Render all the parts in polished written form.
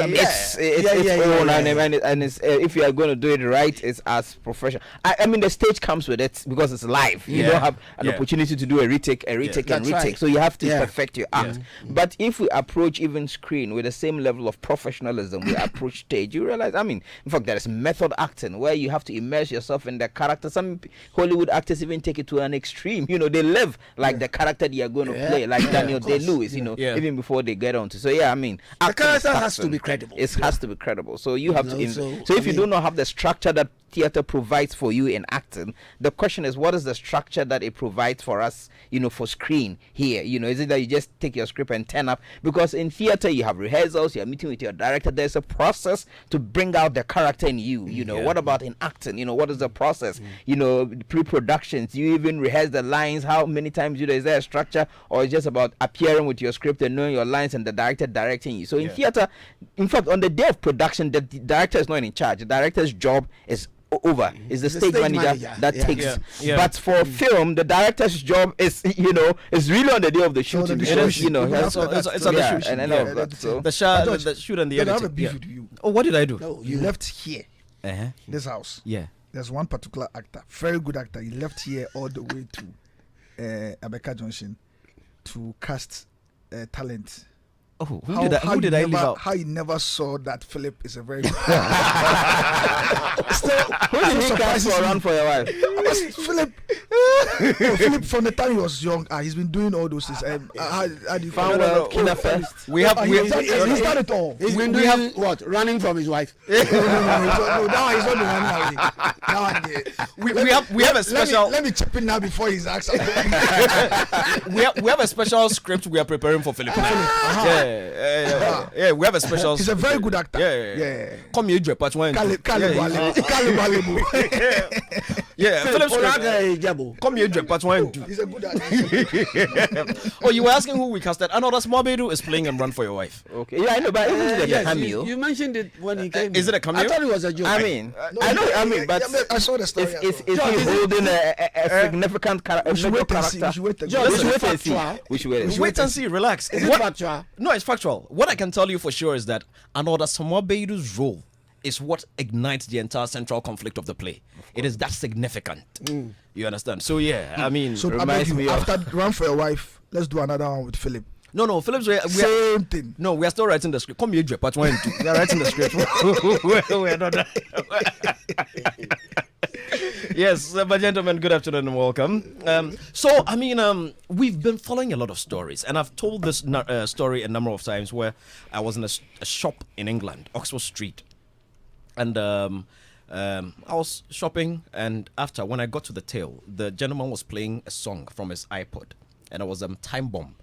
and it's if you are going to do it right, it's as professional. I mean, the stage comes with it because it's live. You don't have an opportunity to do a retake, and retake. Right. So you have to perfect your act. But if we approach even screen with the same level of professionalism we approach stage, you realize, I mean, in fact, there is method acting where you have to immerse yourself in the character. Some Hollywood actors even take it to an extreme. You know, they live like the character they are going to play, like Daniel Day-Lewis. You know, even before they get onto. So I mean, the character has to be credible. It has to be credible. So you have to. So if you do not have the structure that theater provides for you in acting, the question is, what is the structure that it provides for us, you know, for screen here? You know, is it that you just take your script and turn up? Because in theater you have rehearsals, you are meeting with your director, there's a process to bring out the character in you. You know, what about in acting? You know, what is the process? You know, pre-productions, you even rehearse the lines, how many times is there a structure, or it's just about appearing with your script and knowing your lines and the director directing you? So in theater, in fact, on the day of production, the director is not in charge. The director's job is over. Is the stage manager that takes. But for film, the director's job is, you know, is really on the day of the shoot. You know, it's on the shoot. And all of that. So the shoot and the editing. I have a beef with you. Oh, what did I do? No, you left here. This house. Yeah. There's one particular actor, very good actor. He left here all the way to Abeka Junction to cast talent. Oh, who did I leave out? How you never saw that Philip is a very good who did he cast for Run for Your Wife? Philip. Philip, from the time he was young, he's been doing all those things. How do you find first? He's done it all. He's been doing what? Running from his wife. No, now he's not running away. We have a special. Let me chip in now before he's asked. we have a special script we are preparing for Philip. Yeah, we have a special. He's a very good actor. Yeah. Come here, but one. Yeah, Philip's script. Come here, but one. He's a good actor. Oh, you were asking who we casted? Another Smallbedu is playing and Run for Your Wife. Okay, yeah, I know, but isn't it a cameo? You mentioned it when he came. Is it a cameo? I thought it was a joke. I mean, but I saw the story. Is he holding a significant character? We should wait and see. We should wait and see. Wait and see. Relax. Is it factual? No, it's factual. What I can tell you for sure is that Another Smallbedu's role is what ignites the entire central conflict of the play. It is that significant. You understand? So I mean, so after Run for Your Wife, let's do another one with Philip. No, Philip's same thing. No, we are still writing the script. Come here, part 1 and 2. We are writing the script. We are not. Yes, but gentlemen, good afternoon and welcome. So, I mean, we've been following a lot of stories, and I've told this story a number of times where I was in a shop in England, Oxford Street, and I was shopping, and when I got to the tail, the gentleman was playing a song from his iPod, and it was Time Bomb.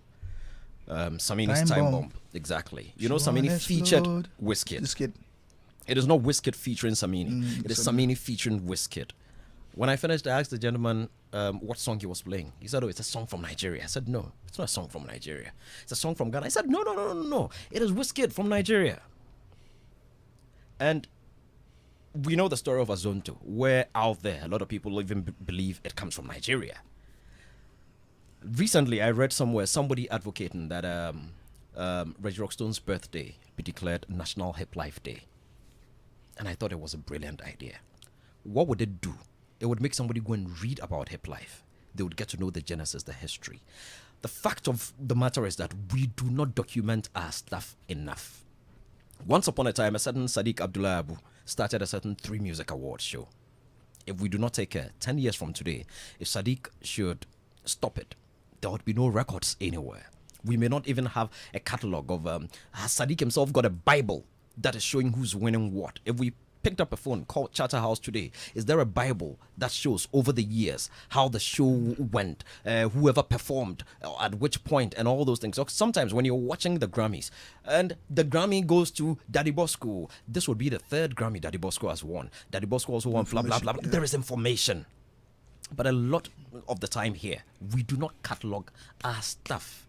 Samini's Time Bomb. Exactly. You know, Samini featured Wizkid. It is not Wizkid featuring Samini. It is Samini featuring Wizkid. When I finished, I asked the gentleman what song he was playing. He said, "Oh, it's a song from Nigeria." I said, "No, it's not a song from Nigeria. It's a song from Ghana." I said, No. It is Wizkid from Nigeria. And we know the story of Azonto, where out there a lot of people even believe it comes from Nigeria. Recently, I read somewhere somebody advocating that Reggie Rockstone's birthday be declared National Hip Life Day. And I thought it was a brilliant idea. What would it do? It would make somebody go and read about hip life. They would get to know the genesis, the history. The fact of the matter is that we do not document our stuff enough. Once upon a time, a certain Sadiq Abdullah Abu started a certain 3 Music Awards show. If we do not take care, 10 years from today, if Sadiq should stop it, there would be no records anywhere. We may not even have a catalog of Sadiq himself got a Bible that is showing who's winning what. If we picked up a phone, called Charterhouse today, is there a Bible that shows over the years how the show went, whoever performed, at which point, and all those things? So sometimes when you're watching the Grammys, and the Grammy goes to Daddy Bosco, this would be the 3rd Grammy Daddy Bosco has won. Daddy Bosco also won, blah, blah, blah. Yeah. There is information. But a lot of the time here, we do not catalog our stuff.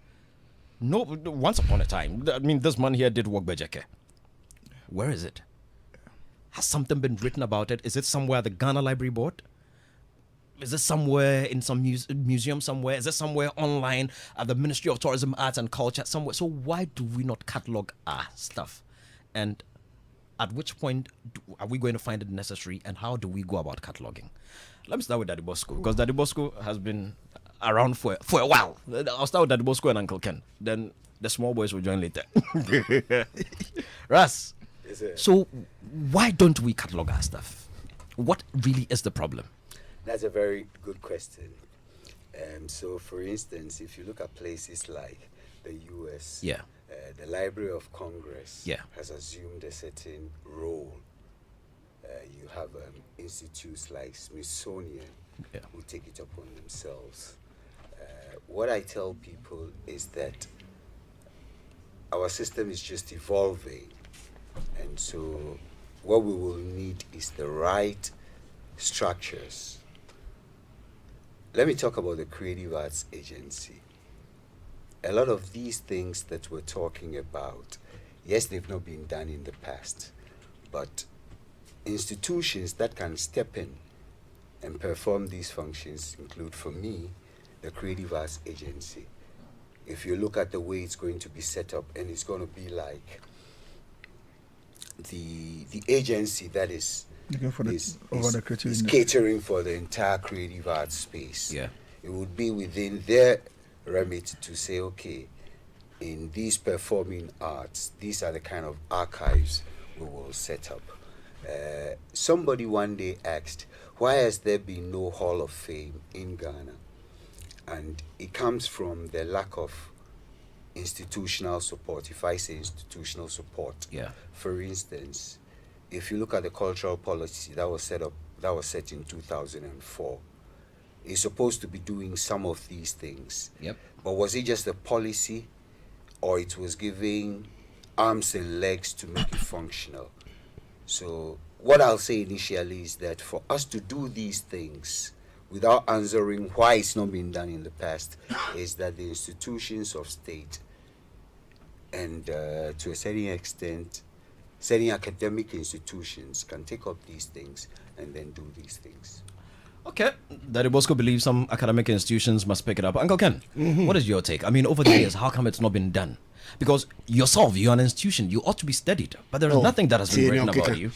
No, once upon a time, I mean, this man here did work Bejeke. Where is it? Has something been written about it? Is it somewhere at the Ghana Library Board? Is it somewhere in some museum somewhere? Is it somewhere online at the Ministry of Tourism, Arts and Culture somewhere? So why do we not catalog our stuff? And at which point are we going to find it necessary, and how do we go about cataloging? Let me start with Daddy Bosco, because Daddy Bosco has been around for a while. I'll start with Daddy Bosco and Uncle Ken. Then the small boys will join later. Russ, so why don't we catalog our stuff? What really is the problem? That's a very good question. So, for instance, if you look at places like the US, the Library of Congress has assumed a certain role. You have institutes like Smithsonian who take it upon themselves. What I tell people is that our system is just evolving, and so what we will need is the right structures. Let me talk about the Creative Arts Agency. A lot of these things that we're talking about, yes, they've not been done in the past, but institutions that can step in and perform these functions include, for me, the Creative Arts Agency. If you look at the way it's going to be set up, and it's going to be like the agency that is catering for the entire creative arts space. Yeah. It would be within their remit to say, okay, in these performing arts, these are the kind of archives we will set up. Somebody one day asked, why has there been no Hall of Fame in Ghana? And it comes from the lack of institutional support. If I say institutional support, for instance, if you look at the cultural policy that was set in 2004, it's supposed to be doing some of these things. But was it just a policy, or it was giving arms and legs to make it functional? So what I'll say initially is that for us to do these things without answering why it's not been done in the past, is that the institutions of state and to a certain extent, certain academic institutions can take up these things and then do these things. Okay, Daddy Bosco believes some academic institutions must pick it up. Uncle Ken, what is your take? I mean, over the years, how come it's not been done? Because yourself, you're an institution, you ought to be studied, but there is nothing that has been written about you.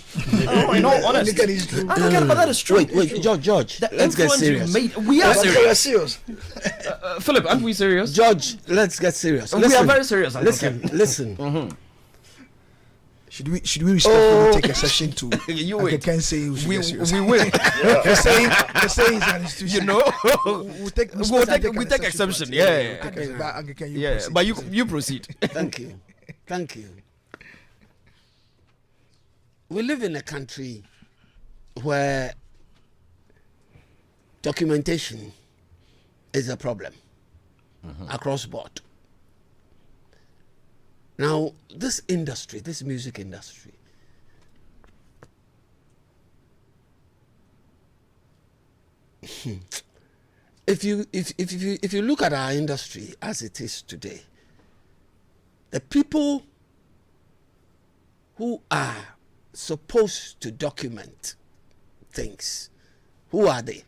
I know, honestly. Uncle Ken, but that is true. Wait, George, let's get serious. We are serious. Philip, aren't we serious? George, let's get serious. We are very serious, Uncle Ken. Listen. Should we respectfully take exception to you Uncle Ken saying we will? For saying he's an institution. You know, we take exception. But you proceed. Thank you. We live in a country where documentation is a problem across board. Now, this music industry, if you look at our industry as it is today, the people who are supposed to document things, who are they?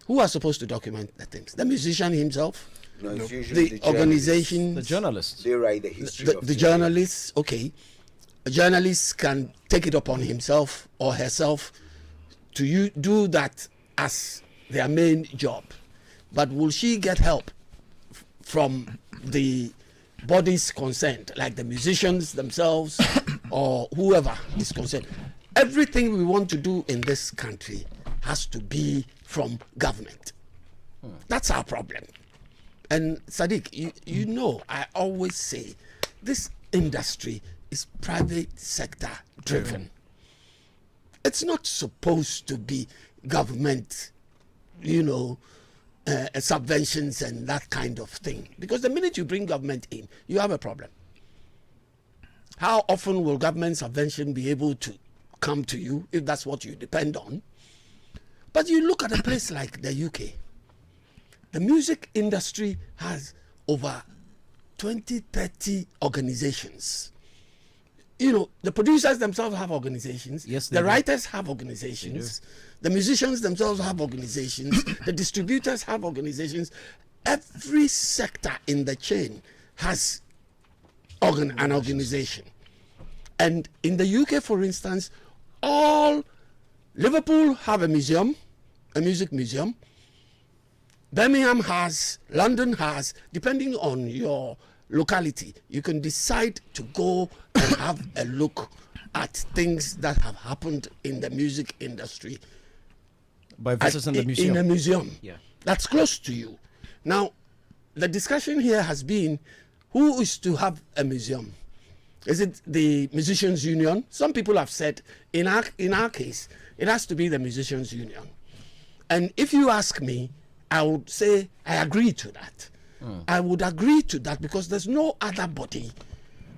Who are supposed to document the things? The musician himself? No, it's usually the organization, the journalists. They write the history of the journalists. Okay, a journalist can take it upon himself or herself to do that as their main job, but will she get help from the bodies concerned, like the musicians themselves or whoever is concerned? Everything we want to do in this country has to be from government. That's our problem. And Sadiq, you know, I always say this industry is private sector driven. It's not supposed to be government, subventions and that kind of thing. Because the minute you bring government in, you have a problem. How often will government subvention be able to come to you if that's what you depend on? But you look at a place like the UK. The music industry has over 20, 30 organizations. The producers themselves have organizations. Yes, the writers have organizations. The musicians themselves have organizations. The distributors have organizations. Every sector in the chain has an organization. And in the UK, for instance, all Liverpool have a museum, a music museum. Birmingham has, London has, depending on your locality, you can decide to go and have a look at things that have happened in the music industry by visiting the museum. In a museum. Yeah. That's close to you. Now, the discussion here has been, who is to have a museum? Is it the Musicians Union? Some people have said, in our case, it has to be the Musicians Union. And if you ask me, I would say I agree to that. I would agree to that because there's no other body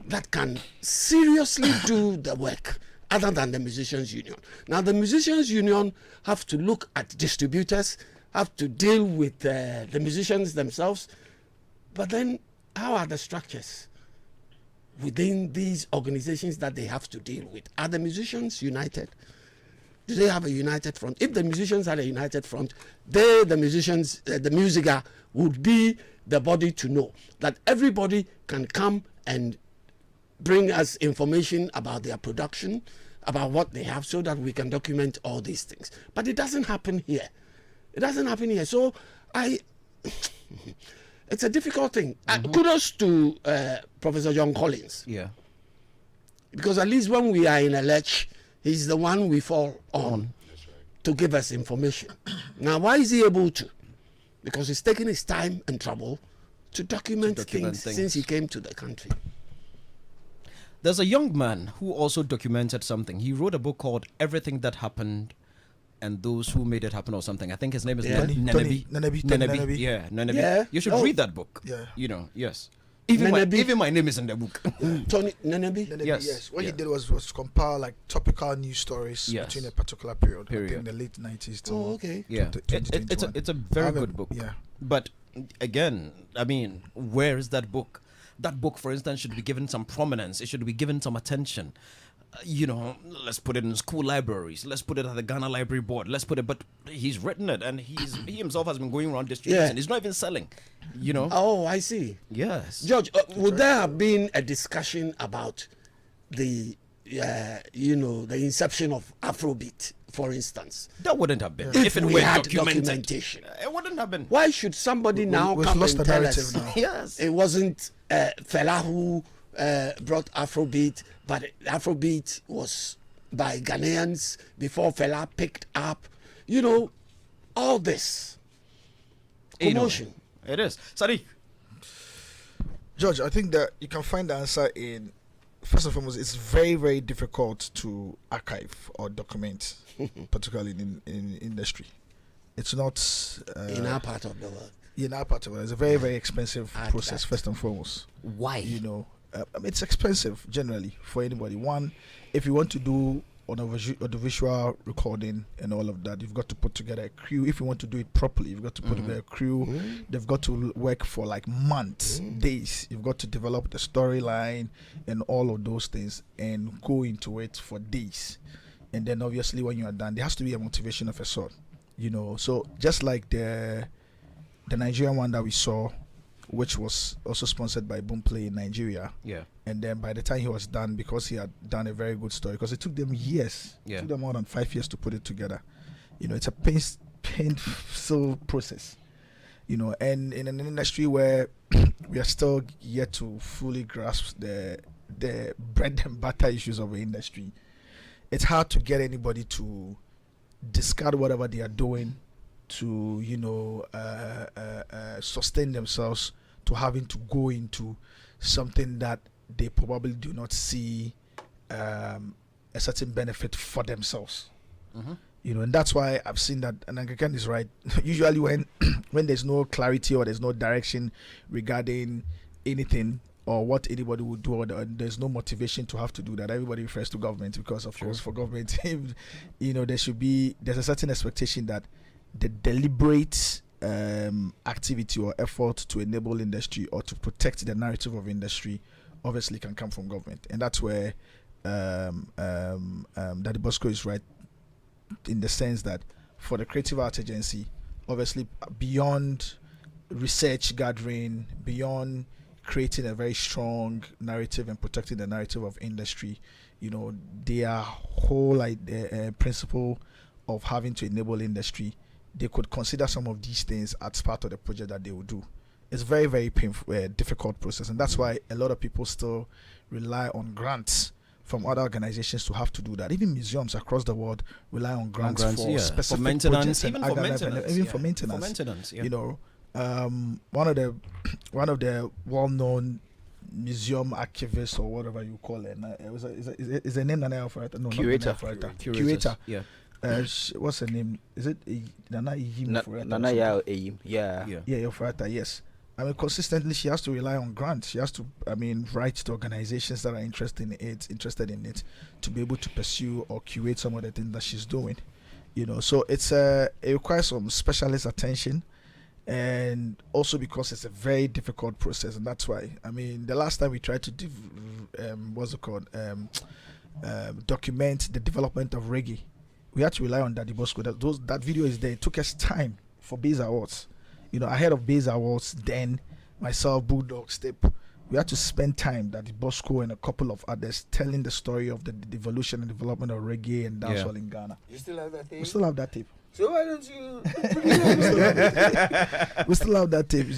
that can seriously do the work other than the Musicians Union. Now, the Musicians Union have to look at distributors, have to deal with the musicians themselves. But then, how are the structures within these organizations that they have to deal with? Are the musicians united? Do they have a united front? If the musicians had a united front, they, the musicians, the musica, would be the body to know that everybody can come and bring us information about their production, about what they have, so that we can document all these things. But it doesn't happen here. It doesn't happen here. So it's a difficult thing. Kudos to Professor John Collins. Yeah. Because at least when we are in a lurch, he's the one we fall on to give us information. Now, why is he able to? Because he's taken his time and trouble to document things since he came to the country. There's a young man who also documented something. He wrote a book called Everything That Happened and Those Who Made It Happen or something. I think his name is Nenebi. Nenebi. Yeah, Nenebi. Yeah. You should read that book. Yeah. You know, yes. Even my name is in the book. Tony Nenebi? Yes. What he did was compile like topical news stories between a particular period. I think in the late 90s to okay. Yeah. It's a very good book. Yeah. But again, I mean, where is that book? That book, for instance, should be given some prominence. It should be given some attention. You know, let's put it in school libraries. Let's put it at the Ghana Library Board. Let's put it, but he's written it, and he himself has been going around distributing. Yeah. He's not even selling. You know. Oh, I see. Yes. George, would there have been a discussion about the, the inception of Afrobeat, for instance? That wouldn't have been if it were documentation. It wouldn't have been. Why should somebody now come and tell us? Yes. It wasn't Fela who brought Afrobeat, but Afrobeat was by Ghanaians before Fela picked up, all this commotion. It is. Sadiq. George, I think that you can find the answer in, first and foremost, it's very, very difficult to archive or document, particularly in industry. It's not... in our part of the world. In our part of the world. It's a very, very expensive process, first and foremost. Why? It's expensive generally for anybody. One, if you want to do the visual recording and all of that, you've got to put together a crew. If you want to do it properly, you've got to put together a crew. They've got to work for like months, days. You've got to develop the storyline and all of those things and go into it for days. And then obviously when you are done, there has to be a motivation of a sort. So just like the Nigerian one that we saw, which was also sponsored by Boomplay in Nigeria. Yeah. And then by the time he was done, because he had done a very good story, because it took them years, it took them more than 5 years to put it together. It's a painful process. And in an industry where we are still yet to fully grasp the bread and butter issues of the industry, it's hard to get anybody to discard whatever they are doing to sustain themselves, to having to go into something that they probably do not see a certain benefit for themselves. And that's why I've seen that, and Angakan is right. Usually when there's no clarity or there's no direction regarding anything or what anybody would do, or there's no motivation to have to do that, everybody refers to government, because of course for government there's a certain expectation that the deliberate activity or effort to enable industry or to protect the narrative of industry obviously can come from government. And that's where Daddy Bosco is right, in the sense that for the Creative Art Agency, obviously beyond research gathering, beyond creating a very strong narrative and protecting the narrative of industry. Their whole principle of having to enable industry, they could consider some of these things as part of the project that they will do. It's very, very painful, difficult process, and that's why a lot of people still rely on grants from other organizations to have to do that. Even museums across the world rely on grants for specific maintenance, even for maintenance. One of the well-known museum archivists or whatever you call it, is a name Nana Alfred? No, Curator. Curator. Yeah. What's her name? Is it Nana Iyim? Nana Iyim. Yeah. Alfred. Yes. I mean, consistently, she has to rely on grants. She has to, write to organizations that are interested in it, to be able to pursue or curate some of the things that she's doing. So it requires some specialist attention, and also because it's a very difficult process, and that's why. The last time we tried to document the development of reggae, we had to rely on Daddy Bosco. That video is there. It took us time for Base Awards. Ahead of Base Awards, then myself, Bulldog, Step, we had to spend time, Daddy Bosco and a couple of others, telling the story of the evolution and development of reggae and dancehall in Ghana. You still have that tape? We still have that tape. So why don't you? We still have that tape,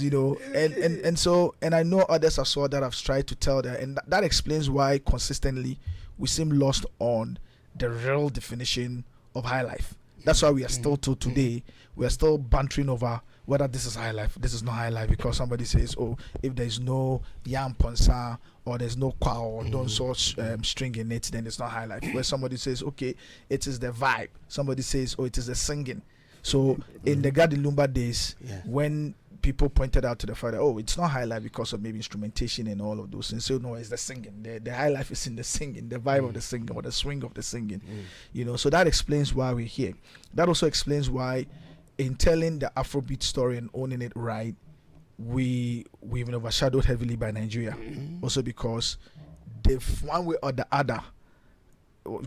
and I know others as well that have tried to tell that, and that explains why consistently we seem lost on the real definition of high life. That's why we are still till today, we are still bantering over whether this is high life, this is not high life, because somebody says, if there's no yam ponsa or there's no kwa or dancehall string in it, then it's not high life. Where somebody says, okay, it is the vibe. Somebody says, it is the singing. So in the Gadi Lumba days, when people pointed out to the fact that, it's not high life because of maybe instrumentation and all of those things. So no, it's the singing. The high life is in the singing, the vibe of the singing or the swing of the singing. So that explains why we're here. That also explains why, in telling the Afrobeat story and owning it right, we've been overshadowed heavily by Nigeria. Also because one way or the other,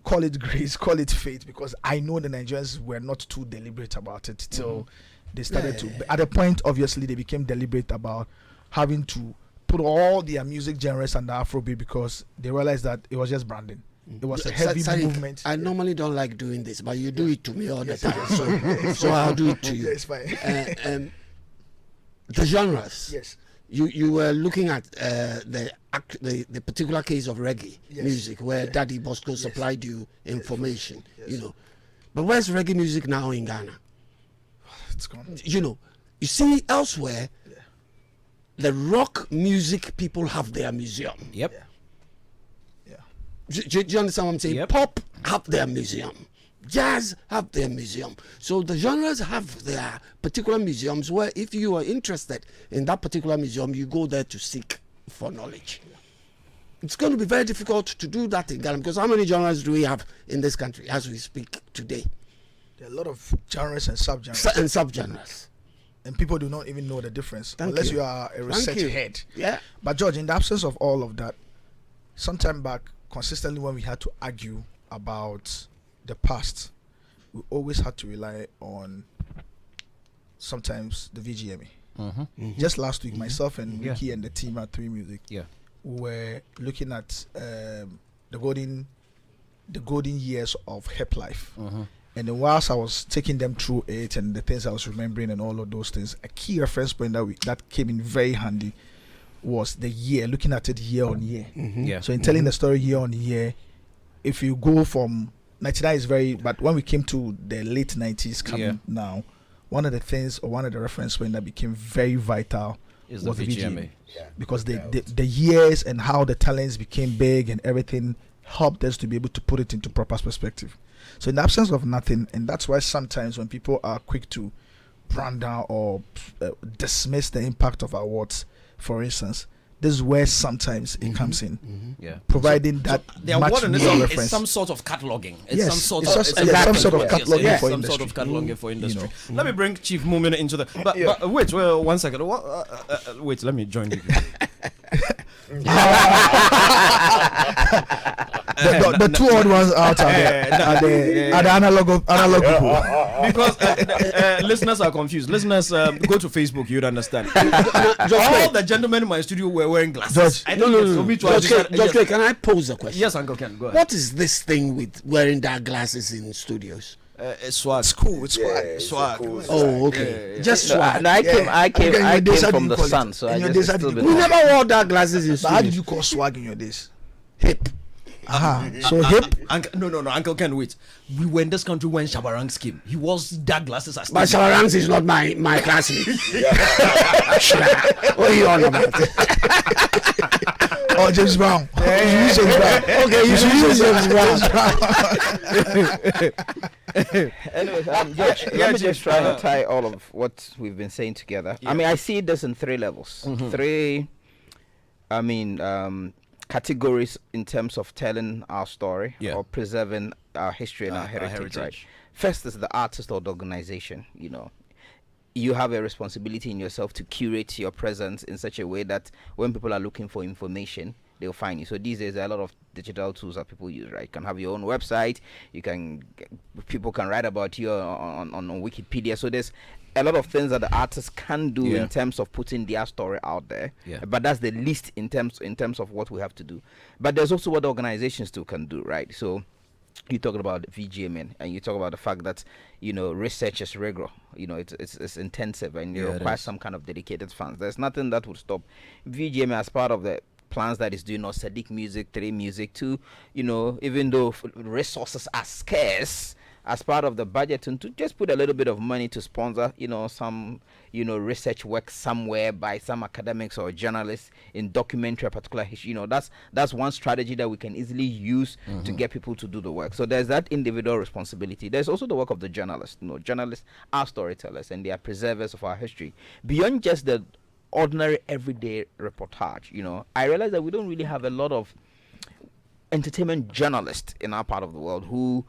call it grace, call it fate, because I know the Nigerians were not too deliberate about it till they started to. At a point, obviously, they became deliberate about having to put all their music genres under Afrobeat because they realized that it was just branding. It was a heavy movement. I normally don't like doing this, but you do it to me all the time. So I'll do it to you. It's fine. The genres. Yes. You were looking at the particular case of reggae music, where Daddy Bosco supplied you information. Yes. But where's reggae music now in Ghana? It's gone. You see elsewhere, the rock music people have their museum. Yep. Yeah. Do you understand what I'm saying? Yep. Pop have their museum. Jazz have their museum. So the genres have their particular museums where if you are interested in that particular museum, you go there to seek for knowledge. It's going to be very difficult to do that in Ghana, because how many genres do we have in this country as we speak today? There are a lot of genres and subgenres. And people do not even know the difference unless you are a research head. Yeah. But George, in the absence of all of that, sometime back, consistently when we had to argue about the past, we always had to rely on sometimes the VGMA. Just last week, myself and Ricky and the team at 3 Music, we were looking at the golden years of hip life. And then whilst I was taking them through it and the things I was remembering and all of those things, a key reference point that came in very handy was the year, looking at it year on year. So in telling the story year on year, if you go from 99 is but when we came to the late 90s coming now, one of the things or one of the reference points that became very vital was the VGMA. Because the years and how the talents became big and everything helped us to be able to put it into proper perspective. So in the absence of nothing, and that's why sometimes when people are quick to brand down or dismiss the impact of awards, for instance, this is where sometimes it comes in. Providing that the award in reference. It's some sort of cataloging. It's Yes, some sort it's of some sort of cataloging for some industry. sort of cataloging for industry. Let me bring Chief Mumin into the. But wait, well, 1 second. Wait, let me join you. The two odd ones out are the analog people. Because listeners are confused. Listeners, go to Facebook, you'd understand. All the gentlemen in my studio were wearing glasses. George, can I pose a question? Yes, Uncle Ken, go ahead. What is this thing with wearing dark glasses in studios? It's swag. It's cool. It's swag. Yeah, Swag. cool Oh, okay. Just No, swag. no, I came from the sun, so I your just days, a little bit We more. never wore dark glasses in But how did studios. you call swag in your days? Hip. So hip. No, Uncle Ken, wait. We were in this country when Shabarangs came. He was dark glasses as But Shabarangs is not my classmate. What are you on about? Oh, James Brown. You use James Brown. Okay, you should use James Brown. Anyway, George, let me just try and tie all of what we've been saying together. I mean, I see this in 3 levels. 3, categories in terms of telling our story or preserving our history and our heritage. Right? First is the artist or the organization. You know, you have a responsibility in yourself to curate your presence in such a way that when people are looking for information, they'll find you. So these days, there are a lot of digital tools that people use, right? You can have your own website. People can write about you on Wikipedia. So there's a lot of things that the artists can do in terms of putting their story out there. But that's the least in terms of what we have to do. But there's also what the organizations too can do, right? So you talking about VGMN, and you talk about the fact that research is rigorous. It's intensive, and it requires some kind of dedicated funds. There's nothing that would stop VGMN as part of the plans that is doing Sadiq Music, 3 Music too. Even though resources are scarce, as part of the budget, and to just put a little bit of money to sponsor, some, research work somewhere by some academics or journalists in documentary a particular history. That's one strategy that we can easily use to get people to do the work. So there's that individual responsibility. There's also the work of the journalists. Journalists are storytellers and they are preservers of our history. Beyond just the ordinary everyday reportage, I realize that we don't really have a lot of entertainment journalists in our part of the world who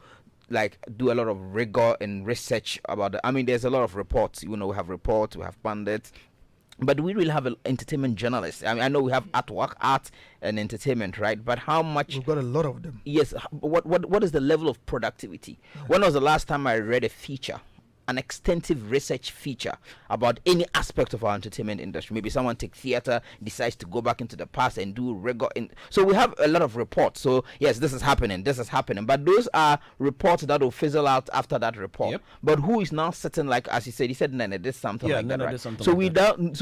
do a lot of rigor and research about there's a lot of reports. We have reports, we have pundits, but we really have an entertainment journalists. I know we have art and entertainment, right? But how much? We've got a lot of them. Yes. What is the level of productivity? When was the last time I read a feature, an extensive research feature about any aspect of our entertainment industry? Maybe someone take theater, decides to go back into the past and do rigor. So we have a lot of reports. So yes, this is happening. But those are reports that will fizzle out after that report. Yep. But who is now sitting as he said, Nene, this something like that, right? Something So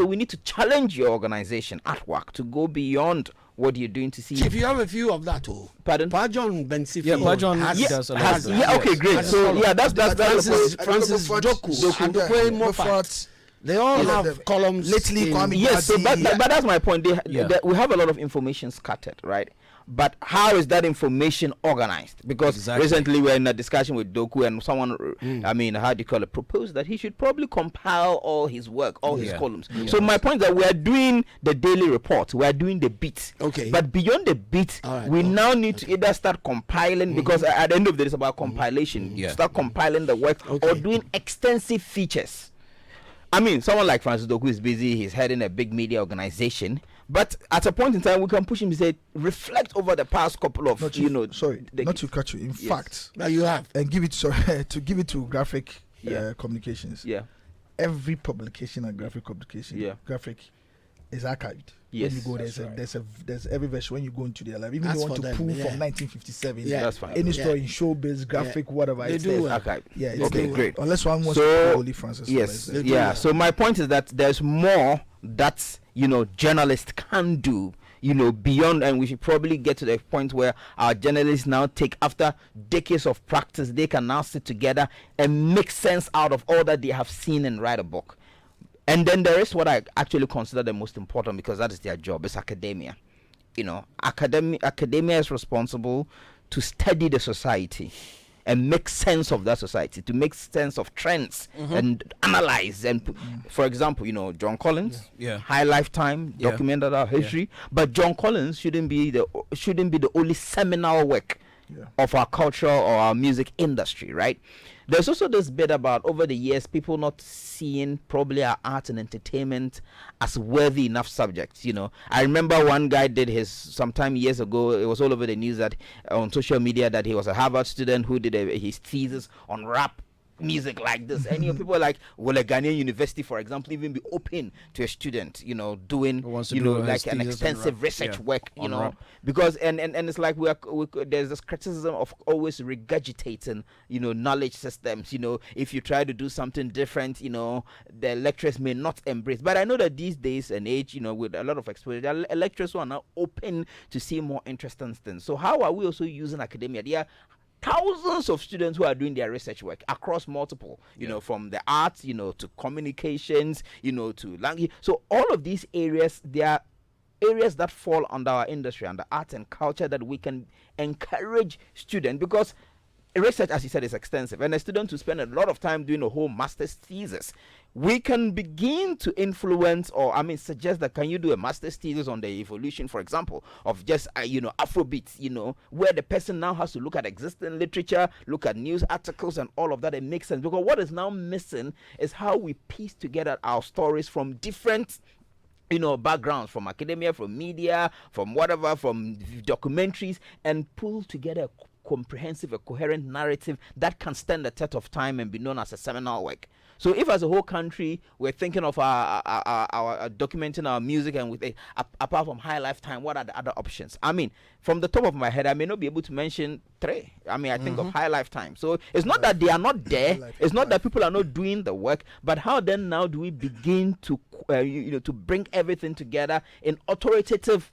like we need to challenge your organization at work to go beyond what you're doing to see. If you have a few of that, Pardon? Pajon Bensifi. Yeah, Pajon does a lot. Okay, great. So that's Francis Doku, Moffat. They all have columns. Lately, yes. So but that's my point. We have a lot of information scattered, right? But how is that information organized? Because recently we were in a discussion with Doku, and someone, proposed that he should probably compile all his work, all his columns. So my point is that we are doing the daily report, we are doing the beat. Okay. But beyond the beat, we now need to either start compiling, because at the end of the day, it's about compilation. Start compiling the work or doing extensive features. Someone like Francis Doku is busy, he's heading a big media organization. But at a point in time, we can push him to say, reflect over the past couple of, not to cut you. In fact, now you have and give it to give it to graphic communications. Yeah. Every publication and graphic publication, graphic is archived. Yes. When you go, there's every version when you go into their life. Even if you want to pull from 1957, that's fine. Any story in Showbiz, graphic, whatever, they do archived. Yeah. Okay, great. Unless one wants to call Francis. Yes. Yeah. So my point is that there's more that journalists can do, beyond, and we should probably get to the point where our journalists now take, after decades of practice, they can now sit together and make sense out of all that they have seen and write a book. And then there is what I actually consider the most important, because that is their job, is academia. Academia is responsible to study the society and make sense of that society, to make sense of trends and analyze. And for example, John Collins, high lifetime, documented our history, but John Collins shouldn't be the only seminal work of our culture or our music industry, right? There's also this bit about, over the years, people not seeing probably our art and entertainment as worthy enough subjects. I remember one guy did his sometime years ago. It was all over the news that on social media that he was a Harvard student who did his thesis on rap music like this. And people are like, will a Ghanaian university, for example, even be open to a student, doing, like an extensive research work, because and it's like there's this criticism of always regurgitating, knowledge systems. If you try to do something different, the lecturers may not embrace. But I know that these days and age, with a lot of exposure, there are lecturers who are now open to see more interesting things. So how are we also using academia? There are thousands of students who are doing their research work across multiple, from the arts, to communications, to language. So all of these areas, they are areas that fall under our industry, under arts and culture, that we can encourage students, because research, as you said, is extensive, and a student to spend a lot of time doing a whole master's thesis, we can begin to influence, or suggest that, can you do a master's thesis on the evolution, for example, of just Afrobeats, where the person now has to look at existing literature, look at news articles and all of that. It makes sense, because what is now missing is how we piece together our stories from different backgrounds, from academia, from media, from whatever, from documentaries, and pull together a comprehensive, a coherent narrative that can stand the test of time and be known as a seminal work. So if as a whole country we're thinking of our documenting our music, and with apart from High Lifetime, what are the other options? From the top of my head, I may not be able to mention three. I think of High Lifetime. So it's not that they are not there. It's not that people are not doing the work. But how then now do we begin to to bring everything together in authoritative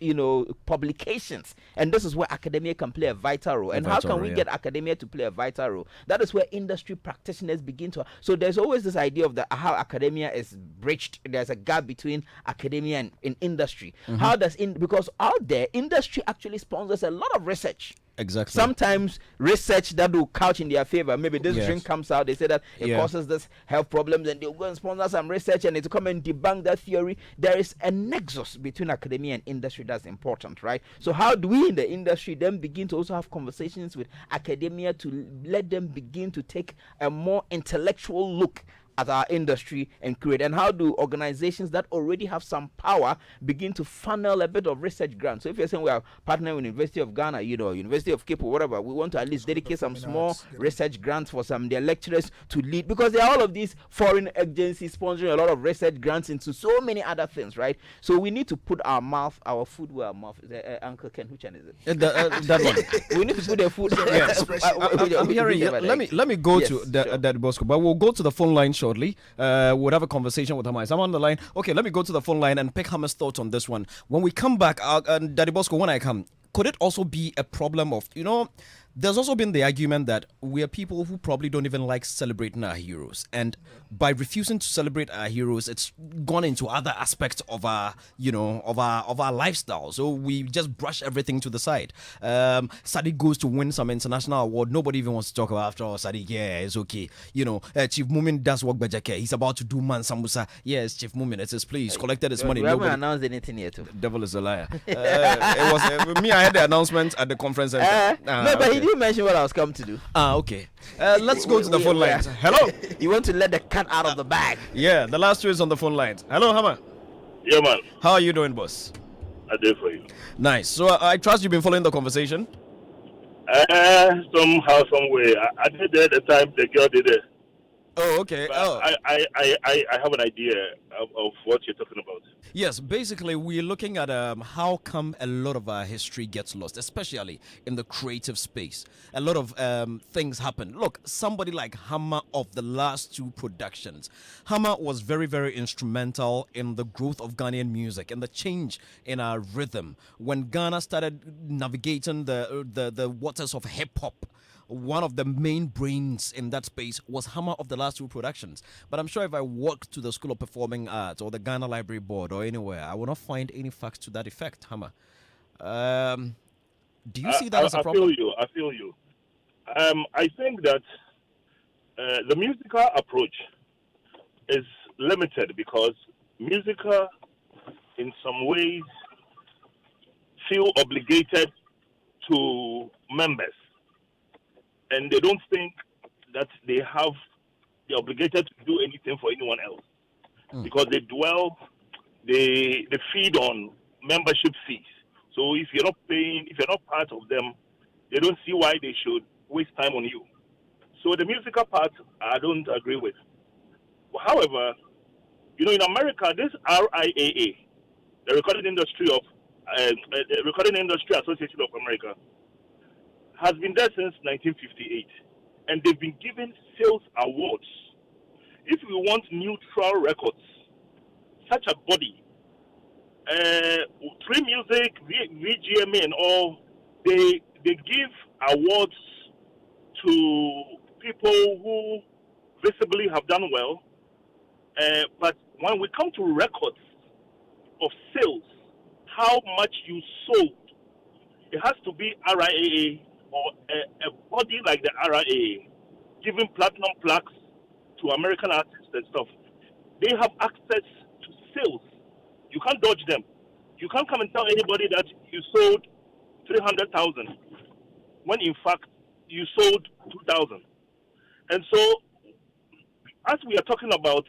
publications? And this is where academia can play a vital role. And how can we get academia to play a vital role? That is where industry practitioners begin to. So there's always this idea of how academia is bridged. There's a gap between academia and industry. How does because out there industry actually sponsors a lot of research. Exactly. Sometimes research that will couch in their favor. Maybe this drink comes out, they say that it causes this health problems, and they'll go and sponsor some research, and it will come and debunk that theory. There is a nexus between academia and industry that's important, right? So how do we in the industry then begin to also have conversations with academia to let them begin to take a more intellectual look at our industry and create? And how do organizations that already have some power begin to funnel a bit of research grants? So if you're saying we are partnering with University of Ghana, University of Cape or whatever, we want to at least dedicate some small research grants for some of their lecturers to lead, because there are all of these foreign agencies sponsoring a lot of research grants into so many other things, right? So we need to put our food where our mouth is. Uncle Ken, which one is it? That one. We need to put the food. I'm hearing you. Let me go to that Bosco, but we'll go to the phone line shortly. We'll have a conversation with Hama. I'm on the line. Okay, let me go to the phone line and pick Hama's thoughts on this one. When we come back, Daddy Bosco, when I come, could it also be a problem of, there's also been the argument that we are people who probably don't even like celebrating our heroes, and by refusing to celebrate our heroes, it's gone into other aspects of our, of our lifestyle. So we just brush everything to the side. Sadiq goes to win some international award. Nobody even wants to talk about. After all, Sadiq, yeah, it's okay. Chief Mumin does work by Jackie. He's about to do Man Sambusa. Yes, Chief Mumin. It says, please collected his money. We haven't announced anything yet. Devil is a liar. It was me. I had the announcement at the conference center. No, but he didn't mention what I was coming to do. Okay. Let's go to the phone lines. Hello. You want to let the cat out of the bag? Yeah, the last two is on the phone lines. Hello, Hama. Yeah, man. How are you doing, boss? I did for you. Nice. So I trust you've been following the conversation. Somehow, some way. I did it at the time the girl did it. Oh, okay. I have an idea of what you're talking about. Yes, basically we're looking at how come a lot of our history gets lost, especially in the creative space. A lot of things happen. Look, somebody like Hama of the last two productions. Hama was very, very instrumental in the growth of Ghanaian music and the change in our rhythm. When Ghana started navigating the waters of hip-hop, one of the main brains in that space was Hama of the last two productions. But I'm sure if I walk to the School of Performing Arts or the Ghana Library Board or anywhere, I will not find any facts to that effect, Hama. Do you see that as a problem? I feel you. I think that the musical approach is limited because musical, in some ways, feel obligated to members. And they don't think that they're obligated to do anything for anyone else. Because they feed on membership fees. So if you're not paying, if you're not part of them, they don't see why they should waste time on you. So the musical part, I don't agree with. However, in America, this RIAA, the Recording Industry Association of America, has been there since 1958, and they've been given sales awards. If we want neutral records, such a body, Tree Music, VGMA, and all, they give awards to people who visibly have done well. But when we come to records of sales, how much you sold, it has to be RIAA or a body like the RIAA giving platinum plaques to American artists and stuff. They have access to sales. You can't dodge them. You can't come and tell anybody that you sold 300,000 when in fact you sold 2,000. And so, as we are talking about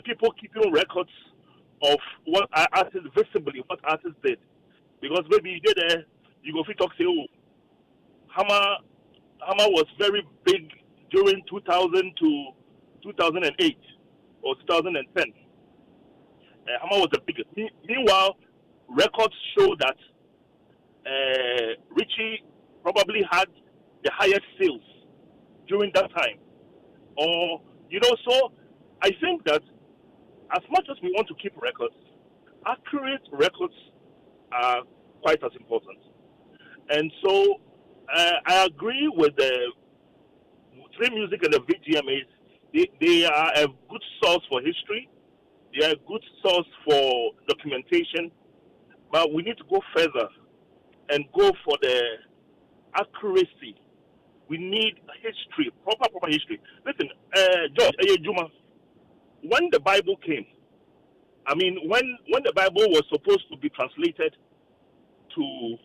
people keeping records of what artists visibly, what artists did, because maybe you did you go free talk say, oh, Hammer was very big during 2000 to 2008 or 2010. Hammer was the biggest. Meanwhile, records show that Richie probably had the highest sales during that time. Or, so I think that as much as we want to keep records, accurate records are quite as important. And so I agree with the Tree Music and the VGMAs. They are a good source for history. They are a good source for documentation. But we need to go further and go for the accuracy. We need history, proper history. Listen, George Juma, when the Bible came, I mean, when the Bible was supposed to be translated to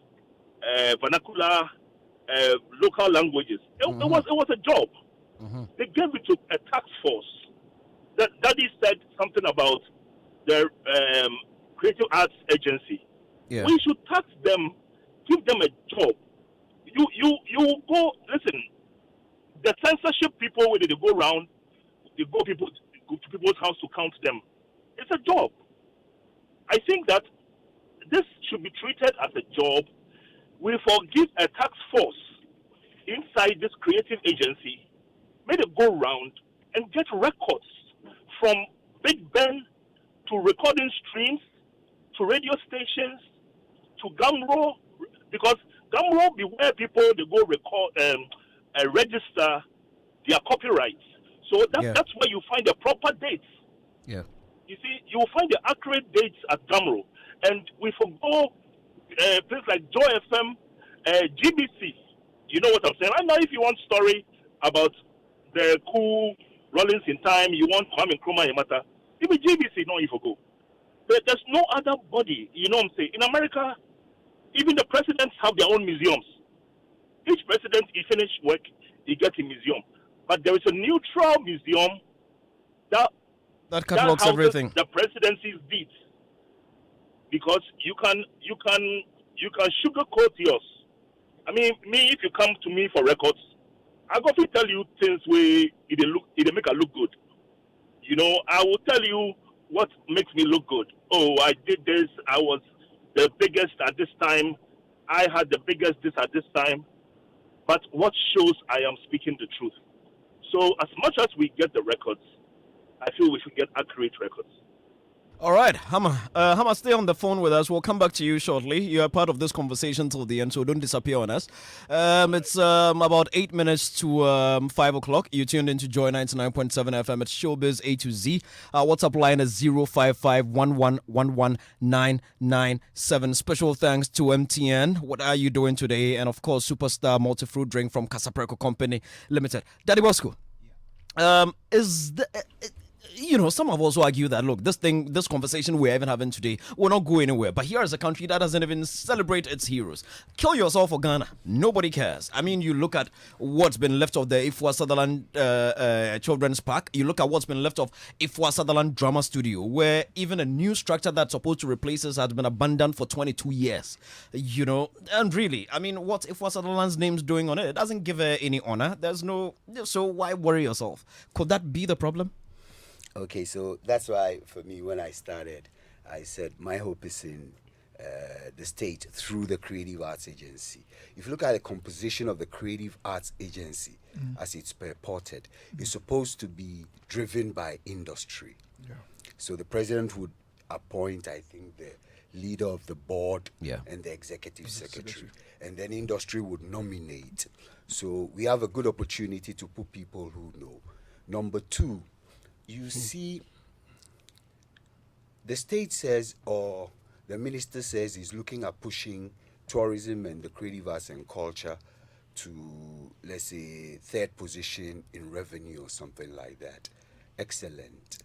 vernacular, local languages, it was a job. Mm-hmm. They gave it to a task force. Daddy said something about the Creative Arts Agency. Yeah. We should tax them, give them a job. You go, listen, the censorship people, when they go around, they go to people's house to count them. It's a job. I think that this should be treated as a job. We forgive a tax force inside this creative agency, made it go around and get records from Big Ben to recording streams to radio stations to Gumroad, because Gumroad be where people they go record register their copyrights. So that's where you find the proper dates. Yeah. You see, you will find the accurate dates at Gumroad, and we forgo places like Joy FM, GBC. You know what I'm saying? Right now, if you want story about the cool Rollins in time, you want Kwame Nkrumah Yamata, even GBC, no, you forgo. There's no other body, you know what I'm saying? In America, even the presidents have their own museums. Each president, he finish work, he gets a museum. But there is a neutral museum that catalogs everything. The presidency's deeds. Because you can sugarcoat yours. I mean, if you come to me for records, I go to tell you things where it make I look good. You know, I will tell you what makes me look good. Oh, I did this. I was the biggest at this time. I had the biggest this at this time. But what shows I am speaking the truth. So as much as we get the records, I feel we should get accurate records. All right, Hammer. Hammer, stay on the phone with us. We'll come back to you shortly. You are part of this conversation till the end, so don't disappear on us. It's about 8 minutes to 5 o'clock. You tuned into Joy 99.7 FM at Showbiz A to Z. Our WhatsApp line is 055-1111-997. Special thanks to MTN. What are you doing today? And of course, Superstar Multi-Fruit Drink from Casapreco Company Limited. Daddy Bosco, some have also argued that, look, this conversation we're even having today will not go anywhere. But here is a country that doesn't even celebrate its heroes. Kill yourself for Ghana. Nobody cares. I mean, you look at what's been left of the Ifwa Sutherland Children's Park. You look at what's been left of Ifwa Sutherland Drama Studio, where even a new structure that's supposed to replace us has been abandoned for 22 years. And really, I mean, what's Ifwa Sutherland's name's doing on it? It doesn't give her any honor. So why worry yourself? Could that be the problem? Okay, so that's why for me, when I started, I said my hope is in the state through the Creative Arts Agency. If you look at the composition of the Creative Arts Agency as it's purported, it's supposed to be driven by industry. Yeah. So the president would appoint, I think, the leader of the board and the executive secretary, and then industry would nominate. So we have a good opportunity to put people who know. Number two, you see, the state says, or the minister says, he's looking at pushing tourism and the creative arts and culture to, let's say, third position in revenue or something like that. Excellent.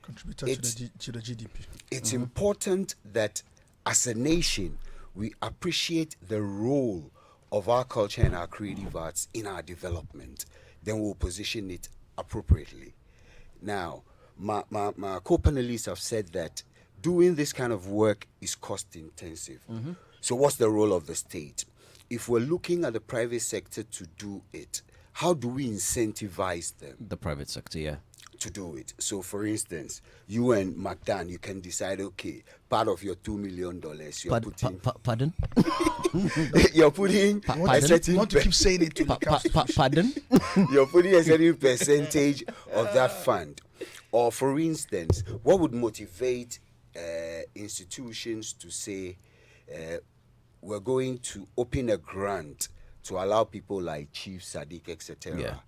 Contributor to the GDP. It's important that as a nation, we appreciate the role of our culture and our creative arts in our development. Then we'll position it appropriately. Now, my co-panelists have said that doing this kind of work is cost intensive. So what's the role of the state? If we're looking at the private sector to do it, how do we incentivize them? The private sector, to do it. So for instance, you and McDan, you can decide, okay, part of your $2 million you're putting... Pardon? You're putting a certain... You want to keep saying it to the pardon? You're putting a certain percentage of that fund. Or for instance, what would motivate institutions to say, we're going to open a grant to allow people like Chief Sadiq, etc.,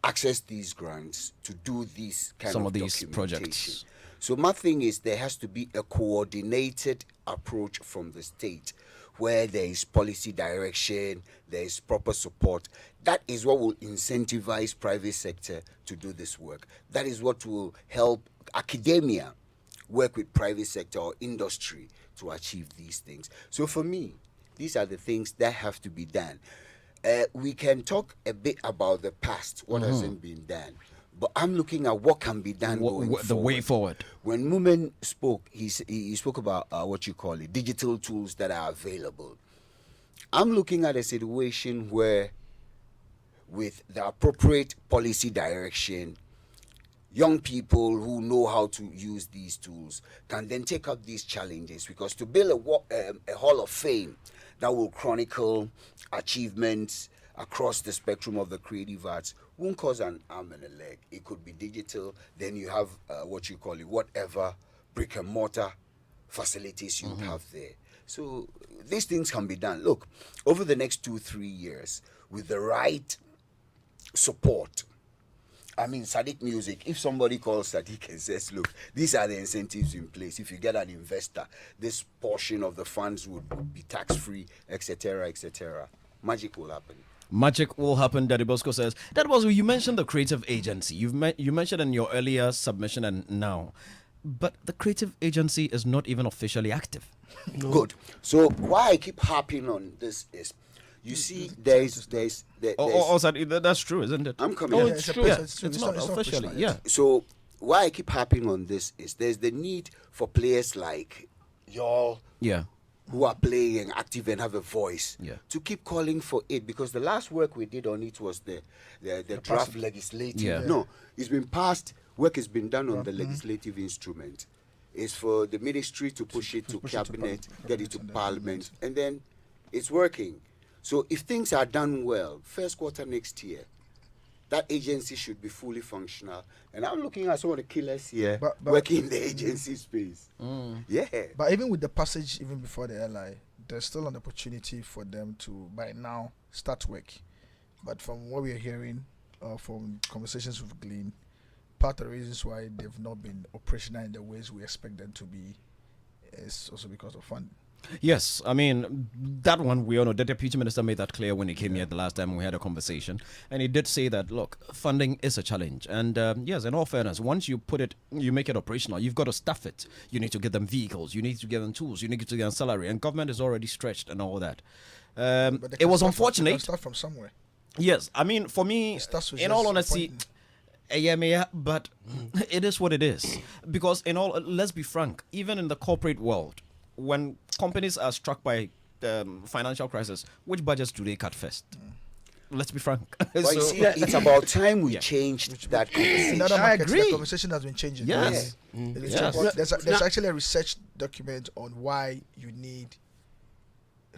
access these grants to do these some of these projects. So my thing is there has to be a coordinated approach from the state where there is policy direction, there is proper support. That is what will incentivize private sector to do this work. That is what will help academia work with private sector or industry to achieve these things. So for me, these are the things that have to be done. We can talk a bit about the past, what hasn't been done. But I'm looking at what can be done going forward. The way forward. When Mumen spoke, he spoke about digital tools that are available. I'm looking at a situation where, with the appropriate policy direction, young people who know how to use these tools can then take up these challenges. Because to build a hall of fame that will chronicle achievements across the spectrum of the creative arts won't cost an arm and a leg. It could be digital. Then you have whatever brick and mortar facilities you have there. So these things can be done. Look, over the next 2-3 years, with the right support, I mean, Sadiq Music, if somebody calls Sadiq and says, look, these are the incentives in place. If you get an investor, this portion of the funds would be tax-free, etc., etc. Magic will happen. Magic will happen, Daddy Bosco says. Daddy Bosco, you mentioned the creative agency. You mentioned in your earlier submission and now. But the creative agency is not even officially active. No. Good. So why I keep harping on this is, you see, there's that's true, isn't it? I'm coming. Oh, it's true. It's not officially. Yeah. So why I keep harping on this is there's the need for players like y'all, who are playing active and have a voice, to keep calling for it, because the last work we did on it was the draft legislative. Yeah. No, it's been passed. Work has been done on the legislative instrument. It's for the ministry to push it to cabinet, get it to parliament, and then it's working. So if things are done well, first quarter next year, that agency should be fully functional. And I'm looking at some of the killers here but working in the agency space. Yeah. But even with the passage, even before the LI, there's still an opportunity for them to, by now, start work. But from what we're hearing, from conversations with Glean, part of the reasons why they've not been operational in the ways we expect them to be is also because of funding. Yes, I mean, that one we all know. The Deputy Minister made that clear when he came here the last time we had a conversation. And he did say that, look, funding is a challenge. And yes, in all fairness, once you put it, you make it operational, you've got to staff it. You need to get them vehicles, you need to get them tools, you need to get them salary. And government is already stretched and all that. It was unfortunate. They can start from somewhere. Yes, I mean, for me, in all honesty, yeah, but it is what it is. Because let's be frank, even in the corporate world, when companies are struck by financial crisis, which budgets do they cut first? Let's be frank. But you see, it's about time we changed that conversation. In other I markets, agree. the conversation has been changing. Yes. There's actually a research document on why you need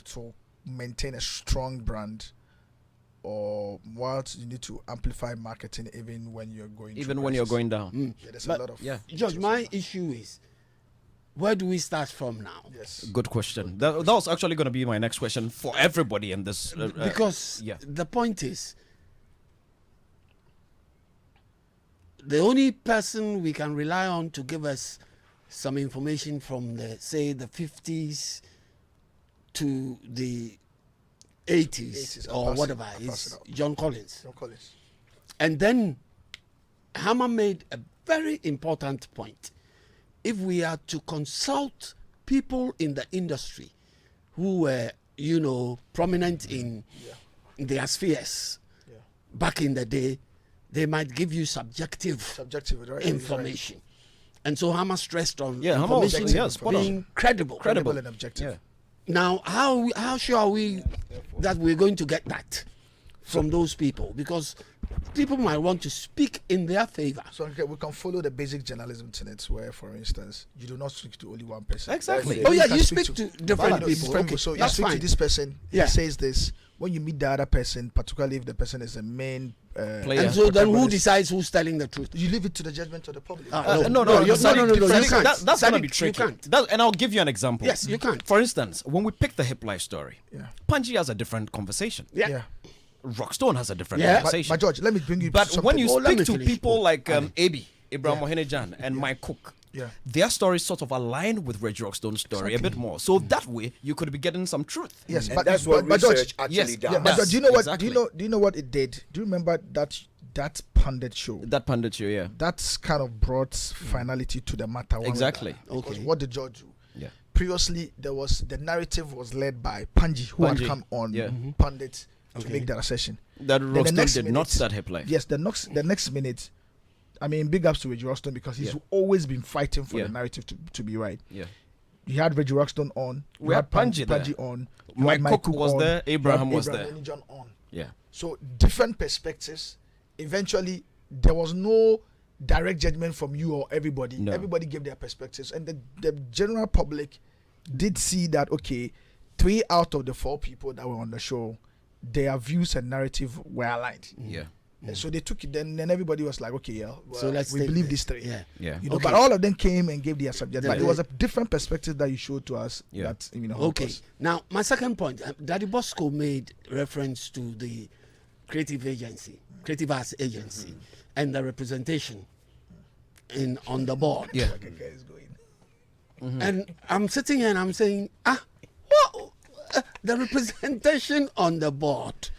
to maintain a strong brand, or what you need to amplify marketing even when you're going down. Yeah, there's But a lot of George, my issue is, where do we start from now? yes. Good question. That was actually going to be my next question for everybody in this. Because yeah. the point is, the only person we can rely on to give us some information from the 50s to the 80s or whatever is John Collins. John Collins. And then Hammer made a very important point. If we are to consult people in the industry who were, prominent in their spheres back in the day, they might give you subjective Right? information. And so Hammer stressed on Hammer was information being credible. Credible and objective. Yeah. Now, how sure are we that we're going to get that from those people? Because people might want to speak in their favor. So we can follow the basic journalism tenets where, for instance, you do not speak to only one person. Exactly. Oh yeah, can you speak to different people. So you that's speak fine. to this person, Yeah. he says this. When you meet the other person, particularly if the person is a main Player. And so then who protagonist, decides who's telling the truth? you leave it to the judgment of the public. No, No, you can't. That's going to Sadiq, be you tricky. can't. And I'll give you an example. Yes, you can't. For instance, when we pick the Hip Life story, Yeah. Panji has a different conversation. Yeah. Rockstone has a different Yeah. conversation. But George, let me bring you But something. when you Oh, let speak me to finish. people like Abi, Ibrahim Mohenejan, and Mike Cook, Yeah. their stories sort of align with Reggie Rockstone's story a bit more. So that way, you could be getting some truth. Yes, And but that's what but George, research actually yes, does. yeah, but Yes, do you know what? exactly. Do you know what it did? Do you remember that pundit show? That pundit show, yeah. That's kind of brought finality to the matter. one way or Exactly. the other. Because Okay. what did George do? Yeah. Previously, the narrative was led by Panji, who had Panji, come on yeah. pundit to Okay. make that assertion. That Then the Rockstone next did not minute- start Hip Life. Yes, the next minute, I mean, big ups to Reggie Rockstone because he's Yeah. always been fighting for Yeah. the narrative to be right. Yeah. You had Reggie Rockstone on. We had Panji there. on. You Mike had Cook was on, there, you had Abraham was there. John on. Yeah. So different perspectives. Eventually, there was no direct judgment from you or everybody. No. Everybody gave their perspectives, and the general public did see that, okay, 3 out of the 4 people that were on the show, their views and narrative were aligned. Yeah. And so they took it. Then everybody was like, okay, yeah, well, So let's we take believe this. these 3. Yeah. Yeah. You know, Okay. but all of them came and gave their subject. Yeah. But it was a different perspective that you showed to us. Yeah. That helped Okay. us. Now, my second point, Daddy Bosco made reference to the creative arts agency, and the representation on the board. Yeah. Like a guy is going. And I'm sitting here and I'm saying, what? The representation on the board.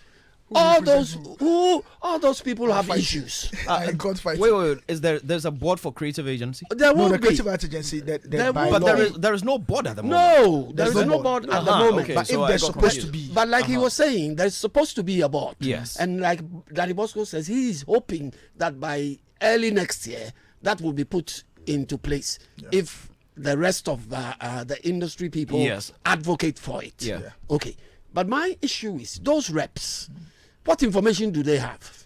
All those people have fighting. issues. I got fighting. Wait. There's a board for creative agency? There No, will the be. creative arts agency that There by will But law, there is no board at the moment. No, there There's is no no board. board at the Uh-huh, moment. okay. but so if I there's got supposed to confused. be, But like he was saying, there's supposed to be a board. Yes. And like Daddy Bosco says, he is hoping that by early next year, that will be put into place if the rest of the industry people Yes. advocate for it. Yeah. Okay. But my issue is those reps, what information do they have?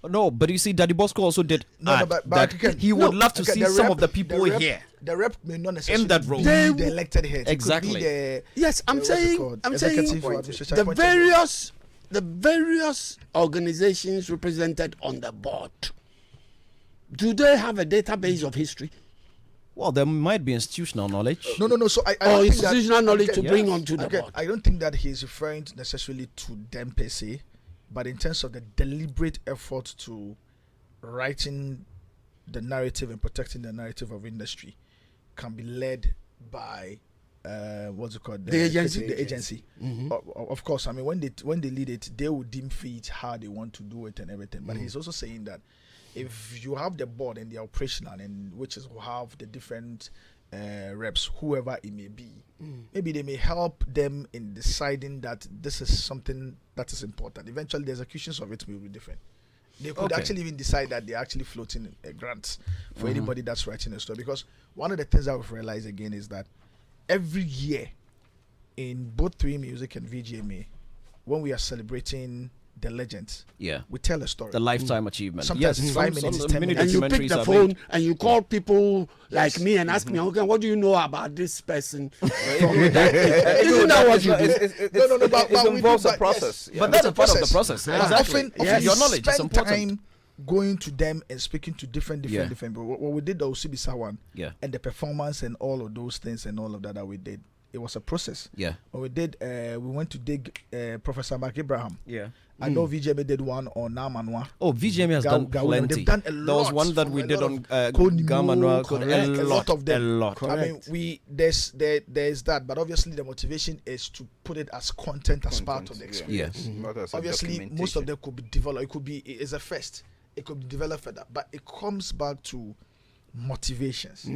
No, but you see, Daddy Bosco also did add but that again, he would no, love to okay, see the some rep- of the people rep- here. The rep may not necessarily that role. be They the w- elected head. It Exactly. could be the, Yes, I'm what's it saying, called? I'm saying Executive or administrative the appointed. various organizations represented on the board. Do they have a database of history? Well, there might be institutional knowledge. No. So I Or don't think that- institutional knowledge to again, bring onto the again, board? I don't think that he's referring necessarily to them per se, but in terms of the deliberate effort to writing the narrative and protecting the narrative of industry can be led by what's it called? The agency. The agency. Of course, I mean when they lead it, they will deem fit how they want to do it and everything. But he's also saying that if you have the board and the operational, and which is will have the different reps, whoever it may be, maybe they may help them in deciding that this is something that is important. Eventually, the executions of it will be different. They could actually even decide that they're actually floating grants for anybody that's writing a story. Because one of the things that we've realized again is that every year in both 3 Music and VGMA, when we are celebrating the legends, we tell a story. The lifetime achievement. Sometimes it's 5 minutes, 10 minutes. And you pick the phone and you call people like me and ask me, okay, what do you know about this person? Isn't that what you do? No, but it involves a process. But that's a part of the process. Often your knowledge is spend important. time going to them and speaking to different people. What we did the Osibisa one, and the performance and all of those things and all of that we did, it was a process. When we did, we went to dig Professor Mark Abraham. I know VGMA did one on Namanwa. Oh, VGMA has done plenty. They've done a lot. There was one that we did on Gamanwa. a lot of them. A lot. I mean, there's that, but obviously the motivation is to put it as content as part of the experience. Obviously, most of them could be developed. It's a first. It could be developed further, but it comes back to motivations.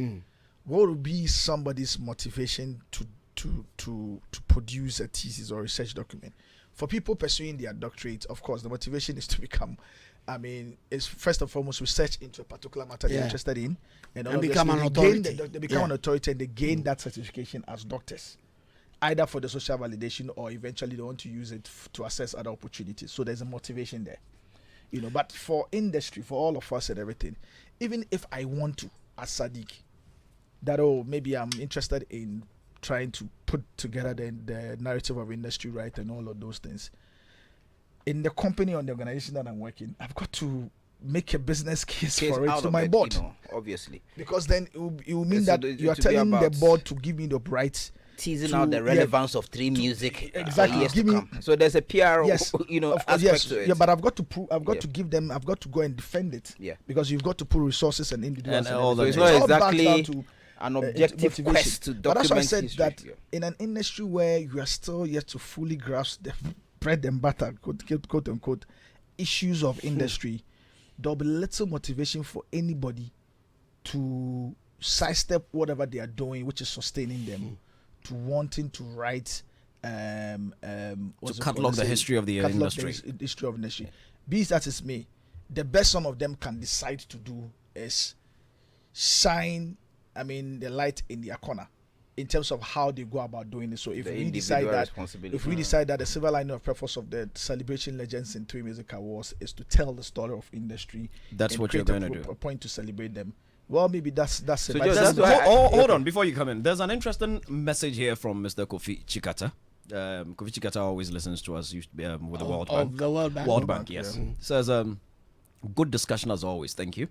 What would be somebody's motivation to produce a thesis or research document? For people pursuing their doctorate, of course, the motivation is to become, it's first and foremost research into a particular matter they're interested in, and become an authority. They become an authority, and they gain that certification as doctors, either for the social validation or eventually they want to use it to assess other opportunities. So there's a motivation there, But for industry, for all of us and everything, even if I want to, as Sadiq, that maybe I'm interested in trying to put together the narrative of industry, right, and all of those things. In the company or the organization that I'm working, I've got to make a business case for it to my board. Obviously. Because then it will mean that you are telling the board to give me the rights. Teasing out the relevance of 3 Music. Exactly. Give me, so there's a PR, aspect to it. Yeah, but I've got to prove. I've got to give them. I've got to go and defend it. Yeah. Because you've got to put resources and individuals. And all that. So it's not exactly an objective quest to document but that's why I said history. that in an industry where you are still yet to fully grasp the bread and butter, quote unquote, issues of industry, there'll be little motivation for anybody to sidestep whatever they are doing, which is sustaining them, to wanting to write to catalog the history of the industry. History of industry. Be that is me, the best some of them can decide to do is shine the light in their corner in terms of how they go about doing it. So if we decide that the silver lining of purpose of the celebration legends in 3 Music Awards is to tell the story of industry, that's what you're going to do. A point to celebrate them. Well, maybe that's it. So hold on before you come in. There's an interesting message here from Mr. Kofi Chikata. Kofi Chikata always listens to us with the World Bank. The World Bank. World Bank, yes. Says good discussion as always. Thank you.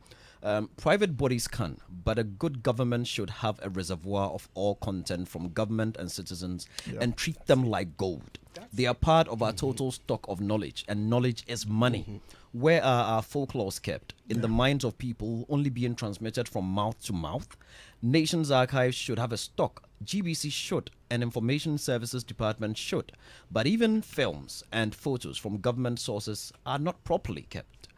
Private bodies can, but a good government should have a reservoir of all content from government and citizens and treat them like gold. They are part of our total stock of knowledge, and knowledge is money. Where are our folklores kept? In the minds of people, only being transmitted from mouth to mouth? Nations Archives should have a stock. GBC should, and Information Services Department should. But even films and photos from government sources are not properly kept.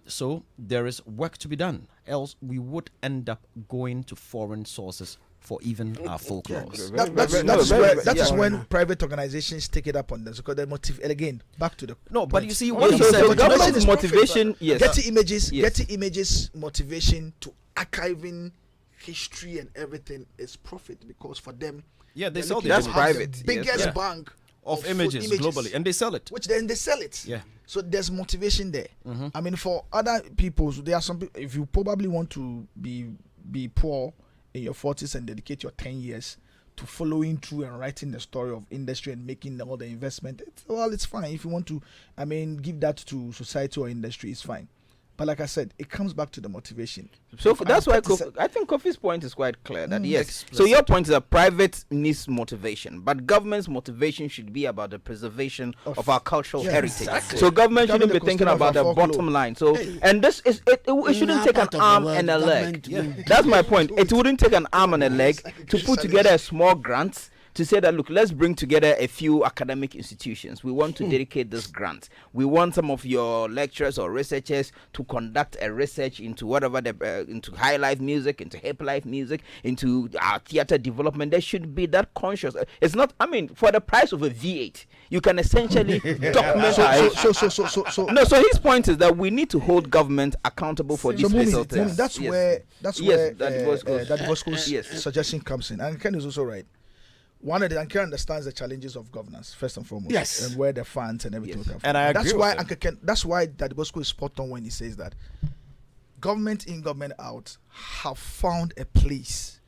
So there is work to be done, else we would end up going to foreign sources for even our folklores. That is when private organizations take it up on them, because they motive. And again, back to the but you see what you said. Government motivation, Getty Images motivation to archiving history and everything is profit, because for them, they sell that's private. The biggest bank of images globally, and they sell it. Which then they sell it. Yeah. So there's motivation there. For other people, there are some people. If you probably want to be poor in your 40s and dedicate your 10 years to following through and writing the story of industry and making all the investment, it's fine. If you want to, give that to society or industry, it's fine. But like I said, it comes back to the motivation. So that's why I think Kofi's point is quite clear that yes. So your point is that private needs motivation, but government's motivation should be about the preservation of our cultural heritage. Exactly. So government shouldn't be thinking about the bottom line. So and this is it shouldn't take an arm and a leg. That's my point. It wouldn't take an arm and a leg to put together a small grant to say that, look, let's bring together a few academic institutions. We want to dedicate this grant. We want some of your lecturers or researchers to conduct a research into whatever, into high life music, into hip life music, into theater development. There should be that conscious. It's not, I mean, for the price of a V8, you can essentially document. So his point is that we need to hold government accountable for these little things. That's where that Bosco's suggestion comes in. And Ken is also right. One of the Anke understands the challenges of governance first and foremost, yes, and where the funds and everything come from. And I agree. That's why Daddy Bosco is spot on when he says that government in, government out have found a place,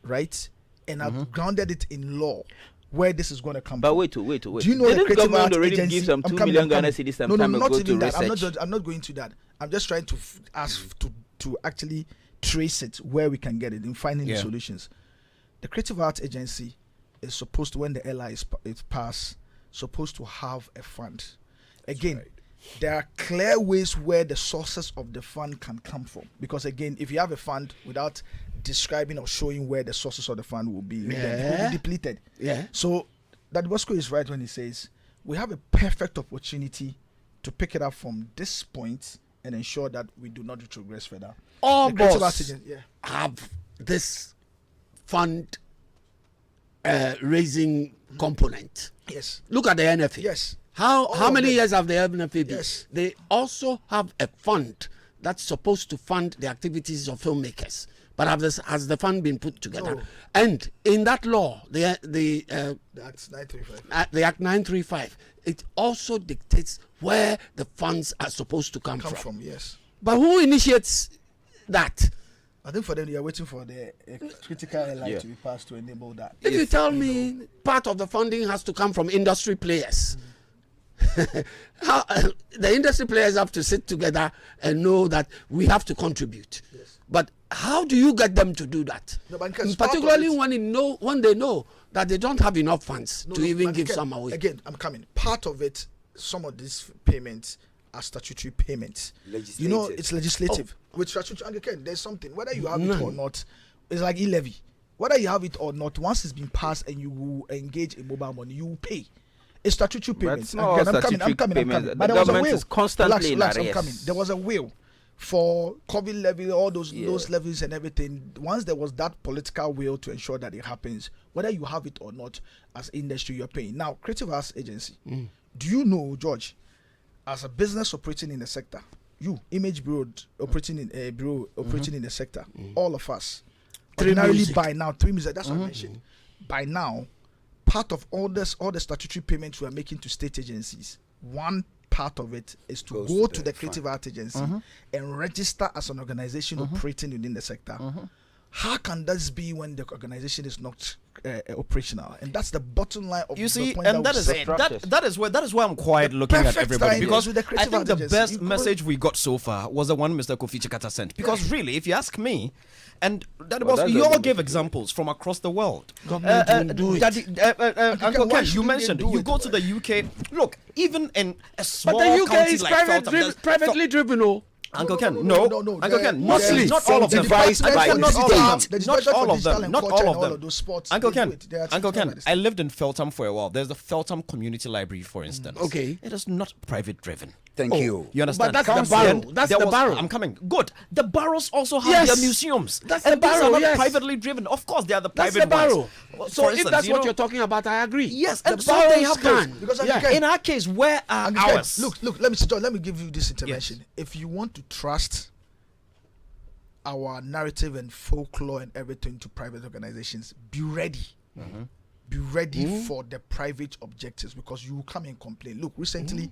right, and have grounded it in law where this is going to come. But from. wait. Do you know the government already give some 2 million Ghana cedis some time ago not even to that. research? I'm not going to that. I'm just trying to ask to actually trace it where we can get it in finding the solutions. The Creative Arts Agency is supposed to, when the LI is passed, supposed to have a fund. Again, there are clear ways where the sources of the fund can come from. Because again, if you have a fund without describing or showing where the sources of the fund will be, then it will be depleted. Yeah. So that Bosco is right when he says we have a perfect opportunity to pick it up from this point and ensure that we do not retrogress further. All boss have this fund raising component. Yes. Look at the NFA. Yes. How many years have the NFA been? Yes. They also have a fund that's supposed to fund the activities of filmmakers. But has the fund been put together? No. And in that law, the Act 935. The Act 935, it also dictates where the funds are supposed to come from. Yes. But who initiates that? I think for them, they are waiting for the critical LI to be passed to enable that. If you tell me part of the funding has to come from industry players, the industry players have to sit together and know that we have to contribute. Yes. But how do you get them to do that? No, particularly when they know that they don't have enough funds to even give some away. Again, I'm coming. Part of it, some of these payments are statutory payments. You know, it's legislative. With statutory, again, there's something, whether you have it or not, it's like e-levy. Whether you have it or not, once it's been passed and you will engage in mobile money, you will pay. It's statutory payments. I'm coming. But there was a will. Constantly relax, I'm coming. There was a will for COVID levy, all those levies and everything. Once there was that political will to ensure that it happens, whether you have it or not, as industry, you're paying. Now, Creative Arts Agency, do you know, George, as a business operating in the sector, you, Image Bureau operating in the sector, all of us, ordinarily by now, 3 million, that's what I mentioned. By now, part of all the statutory payments we are making to state agencies, one part of it is to go to the Creative Arts Agency and register as an organization operating within the sector. How can this be when the organization is not operational? And that's the bottom line of the point. And that is why I'm quiet looking at everybody, because I think the best message we got so far was the one Mr. Kofi Chikata sent. Because really, if you ask me, and you all gave examples from across the world. Uncle Ken, you mentioned you go to the UK. Look, even in a small country like Feltham, privately driven. Uncle Ken, no. Uncle Ken, mostly, not all of them. Not all of them. Not all of them. Uncle Ken, I lived in Feltham for a while. There's the Feltham Community Library, for instance. Okay. It is not private driven. Thank you. You understand? But that's the barrow. That's the barrow. I'm coming. Good. The barrows also have their museums. That's the barrow. These are not privately driven. Of course, they are the private barrow. ones. So if that's what you're talking about, I agree. Yes, the and so they have those. Because in our case, where are ours? Look. Let me give you this intervention. Yes. If you want to trust our narrative and folklore and everything to private organizations, be ready. Be ready for the private objectives, because you will come and complain. Look, recently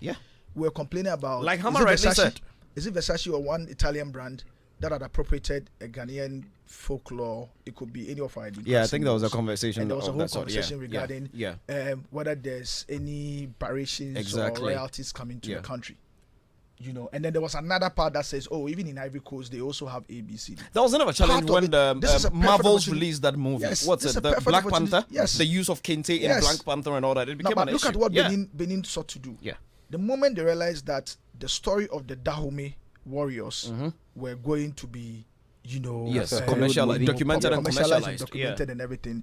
we were complaining about, like Hammer rightly said, is it Versace or one Italian brand that had appropriated a Ghanaian folklore? It could be any of our I think there was a conversation. And there was a whole conversation regarding whether there's any reparations or royalties coming to the country. You know, and then there was another part that says, oh, even in Ivory Coast, they also have ABC. That was another challenge when Marvel's released that movie. Yes, What's it? The Black Panther? Yes. The use of Kente in Black Panther and all that. It became an issue. Look at what Benin sought to do. Yeah. The moment they realized that the story of the Dahomey warriors were going to be, you know, documented and commercialized. Documented and everything,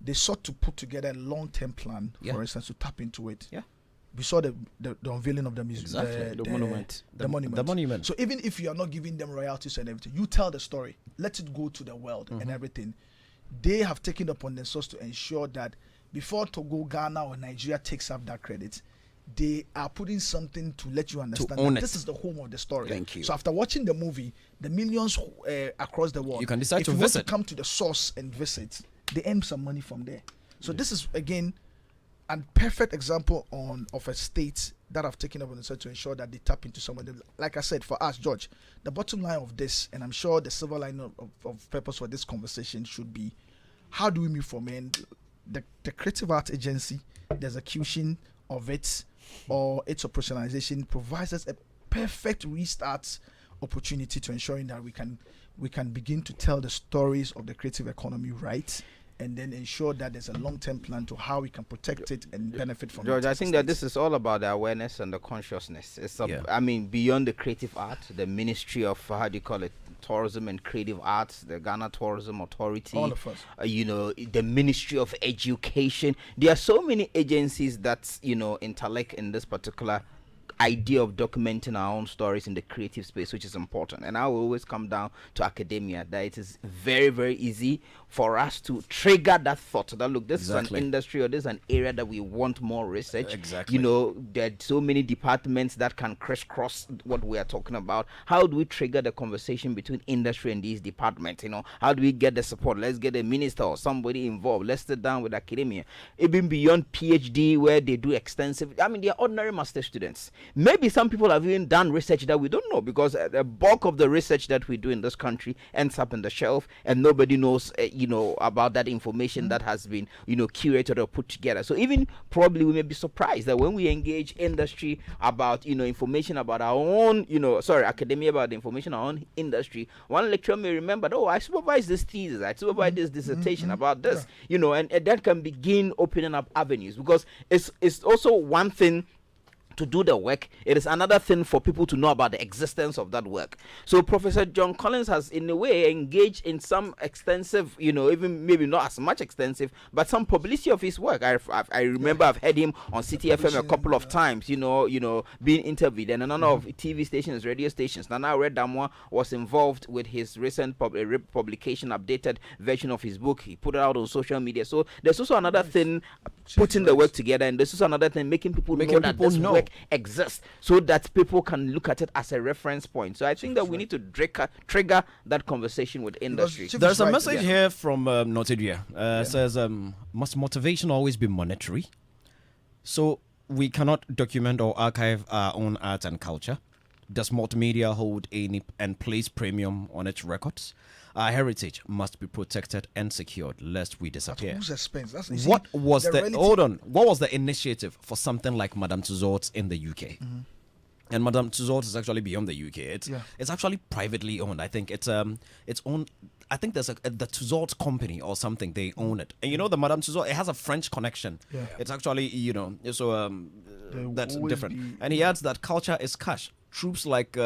they sought to put together a long-term plan, for instance, to tap into it. Yeah. We saw the unveiling of the museum, the monument. The monument. So even if you are not giving them royalties and everything, you tell the story. Let it go to the world and everything. They have taken upon themselves to ensure that before Togo, Ghana, or Nigeria takes up that credit, they are putting something to let you understand that this is the home of the story. Thank you. So after watching the movie, the millions across the world, you can decide to if you visit. want to come to the source and visit, they earn some money from there. So this is again a perfect example of a state that have taken up on themselves to ensure that they tap into some of them. Like I said, for us, George, the bottom line of this, and I'm sure the silver line of purpose for this conversation should be, how do we move from the creative arts agency, the execution of it, or its operationalization provides us a perfect restart opportunity to ensuring that we can begin to tell the stories of the creative economy right, and then ensure that there's a long-term plan to how we can protect it and benefit from it. George, I think that this is all about the awareness and the consciousness. I mean, beyond the creative art, the Ministry of, how do you call it, Tourism and Creative Arts, the Ghana Tourism Authority, all of us, you know, the Ministry of Education. There are so many agencies that, you know, interlink in this particular idea of documenting our own stories in the creative space, which is important. And I will always come down to academia, that it is very, very easy for us to trigger that thought that, look, this is an industry, or this is an area that we want more research. Exactly. You know, there are so many departments that can crisscross what we are talking about. How do we trigger the conversation between industry and these departments? You know, how do we get the support? Let's get a minister or somebody involved. Let's sit down with academia. Even beyond PhD, where they do extensive, I mean, they are ordinary master students. Maybe some people have even done research that we don't know, because the bulk of the research that we do in this country ends up in the shelf, and nobody knows, you know, about that information that has been, you know, curated or put together. So even probably we may be surprised that when we engage industry about, you know, information about our own, you know, academia about the information our own industry, one lecturer may remember, oh, I supervised this thesis, I supervised this dissertation about this, you know, and that can begin opening up avenues, because it's also one thing to do the work, it is another thing for people to know about the existence of that work. So Professor John Collins has in a way engaged in some extensive, you know, even maybe not as much extensive, but some publicity of his work. I remember I've heard him on City FM a couple of times, you know, being interviewed, and a number of TV stations, radio stations. Nana Red Damwa was involved with his recent publication, updated version of his book. He put it out on social media. So there's also another thing, putting the work together, and there's also another thing, making people know that this work exists, so that people can look at it as a reference point. So I think that we need to trigger that conversation with industry. There's a message here from Notidia. Says, must motivation always be monetary? So we cannot document or archive our own art and culture? Does multimedia hold and place premium on its records? Our heritage must be protected and secured, lest we disappear. At whose expense? What was the initiative for something like Madame Tussauds in the UK? And Madame Tussauds is actually beyond the UK. It's actually privately owned. I think it's owned. I think there's the Tussauds company or something. They own it. And you know, the Madame Tussauds, it has a French connection. Yeah. It's actually, you know, so that's different. And he adds that culture is cash. Troops like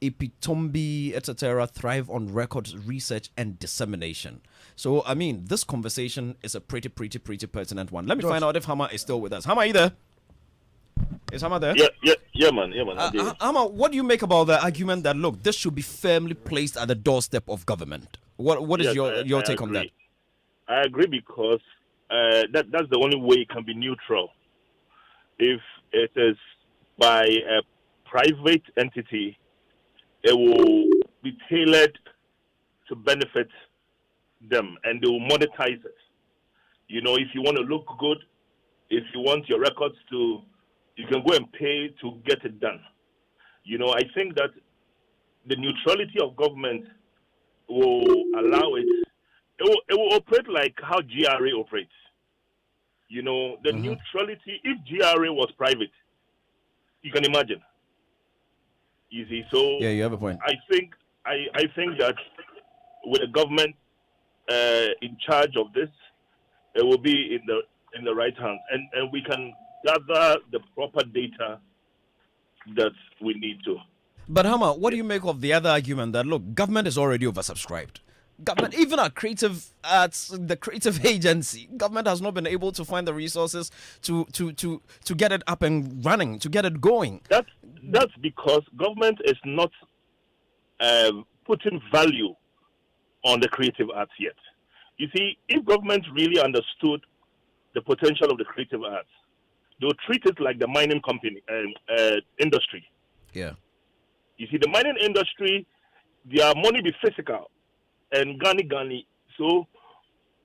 Epitombi, etc., thrive on records, research, and dissemination. So, I mean, this conversation is a pretty pertinent one. Let me find out if Hama is still with us. Hama, are you there? Is Hama there? Yeah, man. Hama, what do you make about the argument that, look, this should be firmly placed at the doorstep of government? What is your take on that? I agree, because that's the only way it can be neutral. If it is by a private entity, it will be tailored to benefit them, and they will monetize it. You know, if you want to look good, if you want your records to, you can go and pay to get it done. You know, I think that the neutrality of government will allow it. It will operate like how GRA operates. You know, the neutrality, if GRA was private, you can imagine. You see, so yeah, you have a point. I think that with the government in charge of this, it will be in the right hands, and we can gather the proper data that we need to. But Hama, what do you make of the other argument that look, government is already oversubscribed? Government, even our creative arts, the creative agency, government has not been able to find the resources to get it up and running, to get it going. That's because government is not putting value on the creative arts yet. You see, if government really understood the potential of the creative arts, they'll treat it like the mining company industry. Yeah. You see, the mining industry, their money be physical and gani. So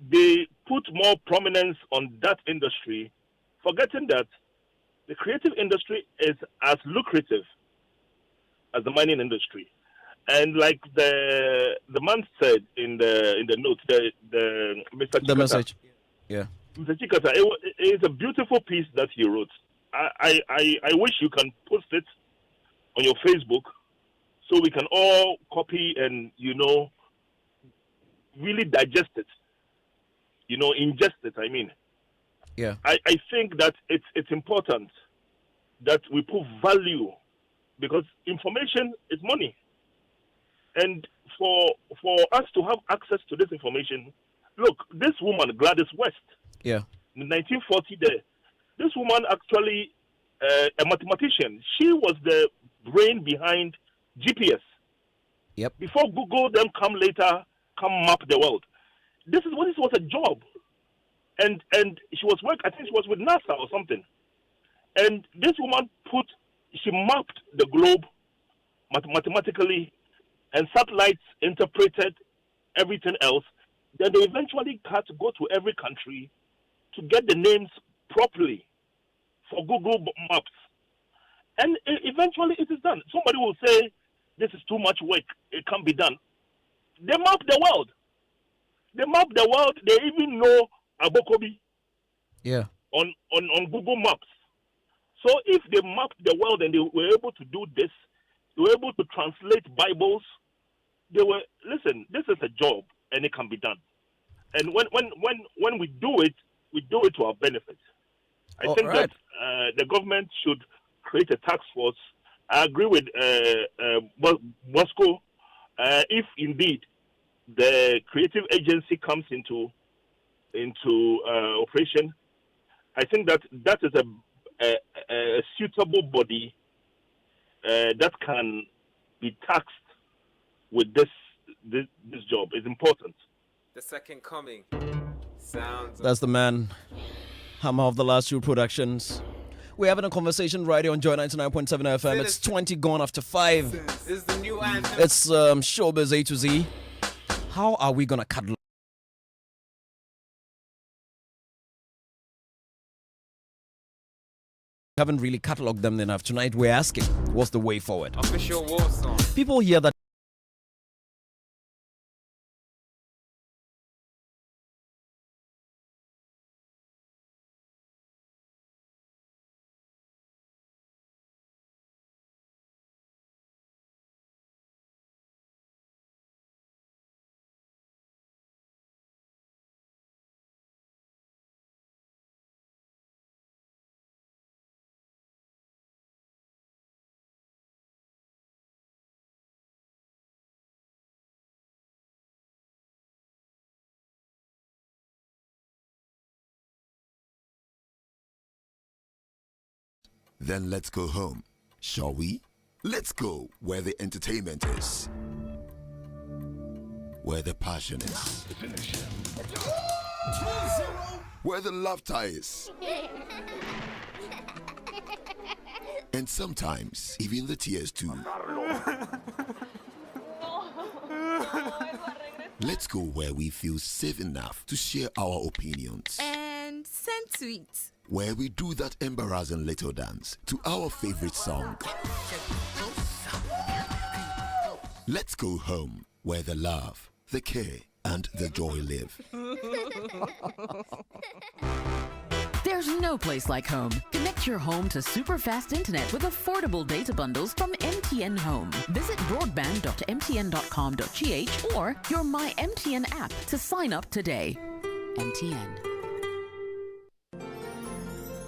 they put more prominence on that industry, forgetting that the creative industry is as lucrative as the mining industry. And like the man said in the note, the Mr. Chikata, The message. Yeah. Mr. Chikata, it is a beautiful piece that he wrote. I wish you can post it on your Facebook so we can all copy and, really digest it. Ingest it, I mean. Yeah. I think that it's important that we put value, because information is money. And for us to have access to this information, look, this woman, Gladys West, Yeah. in 1940 there, this woman actually, a mathematician, she was the brain behind GPS. Yep. Before Google, them come map the world. This was a job. And she was I think she was with NASA or something. And this woman she mapped the globe mathematically, and satellites interpreted everything else. Then they eventually had to go to every country to get the names properly for Google Maps. And eventually it is done. Somebody will say, this is too much work, it can't be done. They map the world. They even know Abokobi. Yeah. On Google Maps. So if they mapped the world and they were able to do this, they were able to translate Bibles, this is a job and it can be done. And when we do it to our benefit. I think that the government should create a task force. I agree with Bosco. If indeed the creative agency comes into operation, I think that is a suitable body that can be taxed with this job. Is important. The second coming sounds. That's the man, Hammer of the Last Two Productions. We're having a conversation right here on Joy 99.7 FM. It's 20 gone after 5. This is the new anthem. It's Showbiz A to Z. How are we gonna cut? Haven't really cataloged them enough. Tonight we're asking, what's the way forward? Official war song. People hear that Then let's go home, shall we? Let's go where the entertainment is, where the passion is, where the laughter is, and sometimes even the tears too. Let's go where we feel safe enough to share our opinions. And send tweets. Where we do that embarrassing little dance to our favorite song. Let's go home where the love, the care, and the joy live. There's There's no place like home. Connect your home to super fast internet with affordable data bundles from MTN Home. Visit broadband.mtn.com.gh or your My MTN app to sign up today. MTN.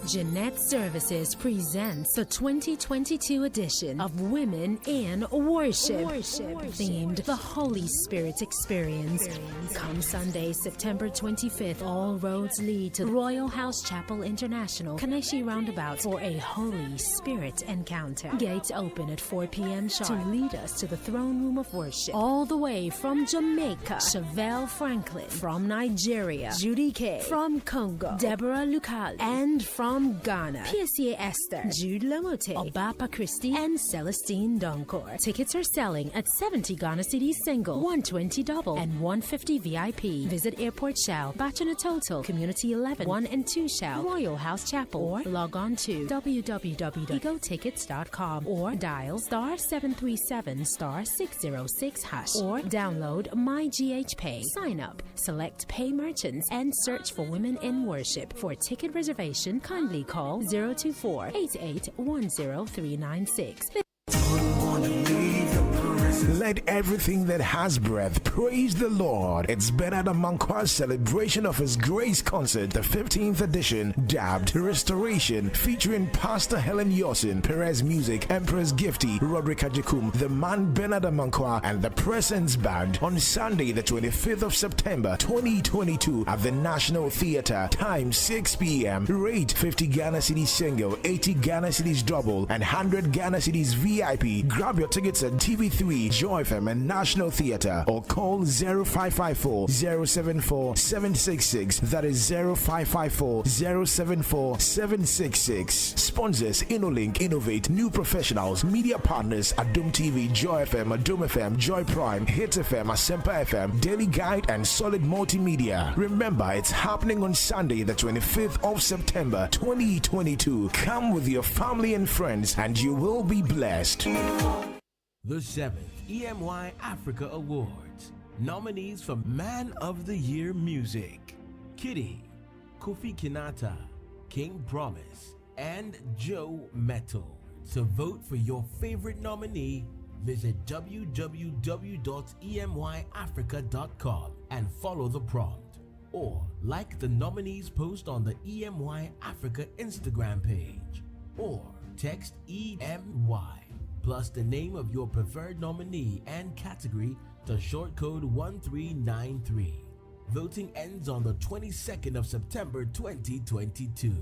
Jeanette Services presents the 2022 edition of Women in Worship, themed The Holy Spirit Experience. Come Sunday, September 25th, all roads lead to Royal House Chapel International, Kaneshi Roundabout for a Holy Spirit encounter. Gates open at 4 p.m. sharp to lead us to the throne room of worship. All the way from Jamaica, Chevelle Franklin, from Nigeria, Judy K, from Congo, Deborah Lukal, and from Ghana, PSA Esther, Jude Lamote, Obapa Christie, and Celestine Donkor. Tickets are selling at 70 Ghana Cedis single, 120 double, and 150 VIP. Visit Airport Shell, Bachana Total, Community 11, 1 and 2 Shell, Royal House Chapel, or log on to www.egotickets.com or dial *737*606# or download My GH Pay. Sign up, select Pay Merchants, and search for Women in Worship. For ticket reservation, kindly call 024-8810-396. Let everything that has breath praise the Lord. It's Bernard Amankwa's celebration of His Grace concert, the 15th edition, dubbed Restoration, featuring Pastor Helen Yosin, Perez Music, Empress Gifty, Roderick Ajekum, the man Bernard Amankwa, and the Presence Band on Sunday, the 25th of September 2022 at the National Theatre. Time 6 p.m. Rate 50 Ghana Cedis single, 80 Ghana Cedis double, and 100 Ghana Cedis VIP. Grab your tickets at TV3, Joy FM, and National Theatre, or call 0554 074 766. That is 0554 074 766. Sponsors: InnoLink, Innovate, New Professionals, Media Partners: Adum TV, Joy FM, Adum FM, Joy Prime, Hit FM, Asempa FM, Daily Guide, and Solid Multimedia. Remember, it's happening on Sunday, the 25th of September 2022. Come with your family and friends, and you will be blessed. The 7th EMY Africa Awards. Nominees for Man of the Year Music: Kitty, Kofi Kinata, King Promise, and Joe Metal. To vote for your favorite nominee, visit www.emyafrica.com and follow the prompt. Or like the nominees post on the EMY Africa Instagram page. Or text EMY plus the name of your preferred nominee and category to short code 1393. Voting ends on the 22nd of September 2022.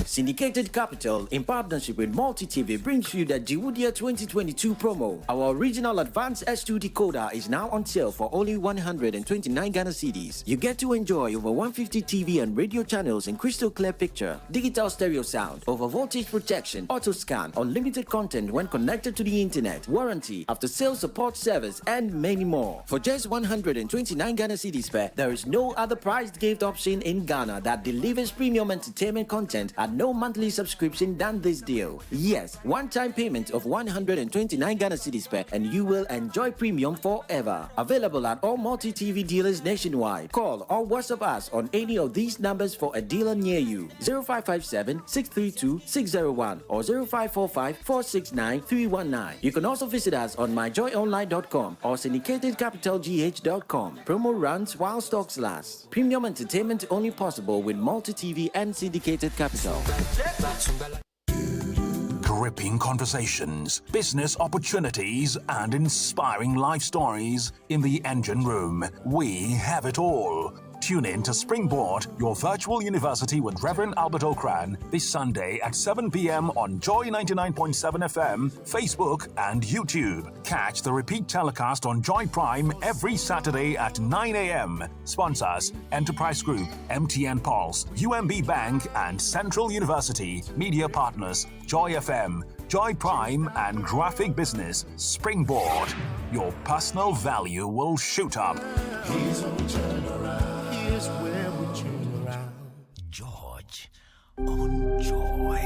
Syndicated Capital, in partnership with Multi-TV, brings you the Jiwudia 2022 promo. Our original Advanced S2 decoder is now on sale for only 129 Ghana cedis. You get to enjoy over 150 TV and radio channels in crystal clear picture, digital stereo sound, over voltage protection, auto scan, unlimited content when connected to the internet, warranty, after sales support service, and many more. For just 129 Ghana cedis per, there is no other priced gift option in Ghana that delivers premium entertainment content at no monthly subscription than this deal. Yes, one-time payment of 129 Ghana cedis per, and you will enjoy premium forever. Available at all multi-TV dealers nationwide. Call or WhatsApp us on any of these numbers for a dealer near you. 0557 632 601 or 0545 469 319. You can also visit us on myjoyonline.com or syndicatedcapitalgh.com. Promo runs while stocks last. Premium entertainment only possible with multi-TV and syndicated capital. Gripping conversations, business opportunities, and inspiring life stories in the engine room. We have it all. Tune in to Springboard, your virtual university with Reverend Albert Okran, this Sunday at 7 p.m. on Joy 99.7 FM, Facebook, and YouTube. Catch the repeat telecast on Joy Prime every Saturday at 9 a.m. Sponsors: Enterprise Group, MTN Pulse, UMB Bank, and Central University. Media partners: Joy FM, Joy Prime, and Graphic Business. Springboard. Your personal value will shoot up. Here's where we turn around. Here's where we turn around. George on Joy.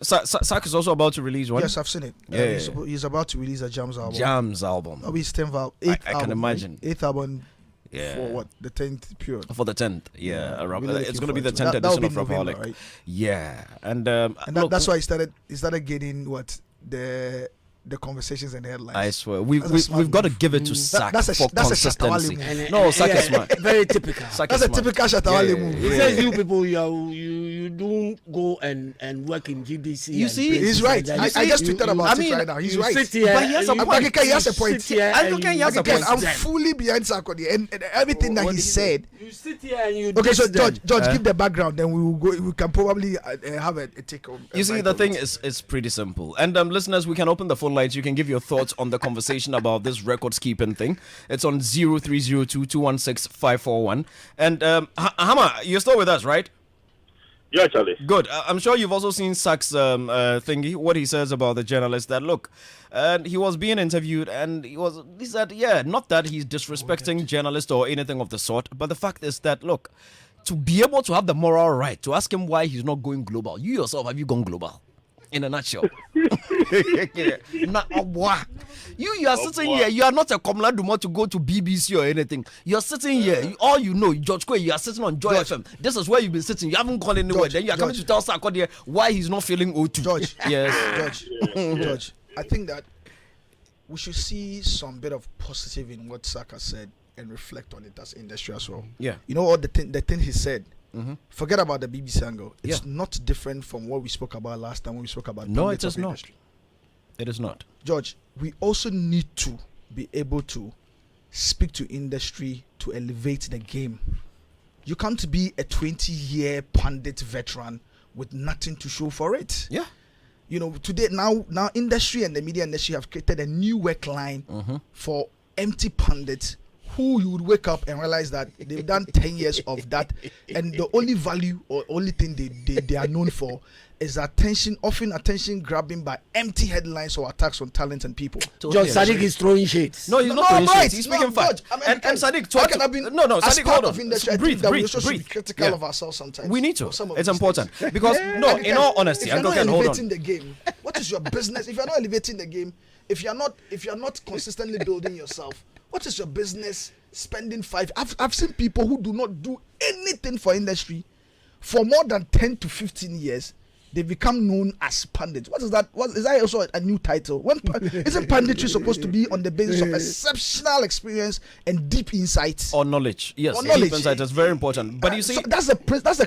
Sak is also about to release one. Yes, I've seen it. Yeah, he's about to release a Jams album. Jams album. That'll be his 10th album. I can imagine. 8th album. Yeah. For what? The 10th period. For the 10th, yeah. Really it's going to be the 10th that edition of November, Rapaholic. right? Yeah. And that's why he started getting what? The conversations and the headlines. I swear, we've got to give it to Sak for consistency. No, Sak is smart. Very typical. That's a typical Shatawale move. He says you people, you don't go and work in GBC. You see, he's right. I just tweeted about it right now. He's right. Sit here, but he has a point. He has a point. I'm Yeah. fully behind Sarkodie and everything that he said. You sit here and you. Okay, so George, give the background. Then we will go. We can probably have a take on. You see, the thing is pretty simple. And listeners, we can open the phone lines. You can give your thoughts on the conversation about this records keeping thing. It's on 0302-216-541. And Hama, you're still with us, right? Yeah, Charlie. Good. I'm sure you've also seen Sak's thingy, what he says about the journalist that, look, and he was being interviewed and he said, yeah, not that he's disrespecting journalists or anything of the sort, but the fact is that, look, to be able to have the moral right to ask him why he's not going global, you yourself, have you gone global? In a nutshell. You are sitting here, you are not a Komla Duma to go to BBC or anything. You're sitting here, all you know, George Quaye, you are sitting on Joy FM. This is where you've been sitting. You haven't gone anywhere. Then you are coming to tell Sarkodie why he's not feeling O2. George, yes. George, I think that we should see some bit of positive in what Saka said and reflect on it as industry as well. Yeah. You know what the thing he said. Forget about the BBC angle. It's not different from what we spoke about last time when we spoke about. No, it is not. It is not. George, we also need to be able to speak to industry to elevate the game. You can't be a 20-year pundit veteran with nothing to show for it. Yeah. You know, today now industry and the media industry have created a new work line for empty pundits who you would wake up and realize that they've done 10 years of that, and the only value or only thing they are known for is often attention grabbing by empty headlines or attacks on talent and people. John Sadiq is throwing shades. No, he's not throwing shades. He's speaking fact. And Sadiq, Sadiq, hold on. Breathe. We should be critical of ourselves sometimes. We need to. It's important because in all honesty, if you're not elevating the game, what is your business? If you're not elevating the game, if you're not consistently building yourself, what is your business spending I've seen people who do not do anything for industry for more than 10 to 15 years. They become known as pundits. What is that? Is that also a new title? Isn't punditry supposed to be on the basis of exceptional experience and deep insights or knowledge? Yes, deep insight is very important. But you see, so that's the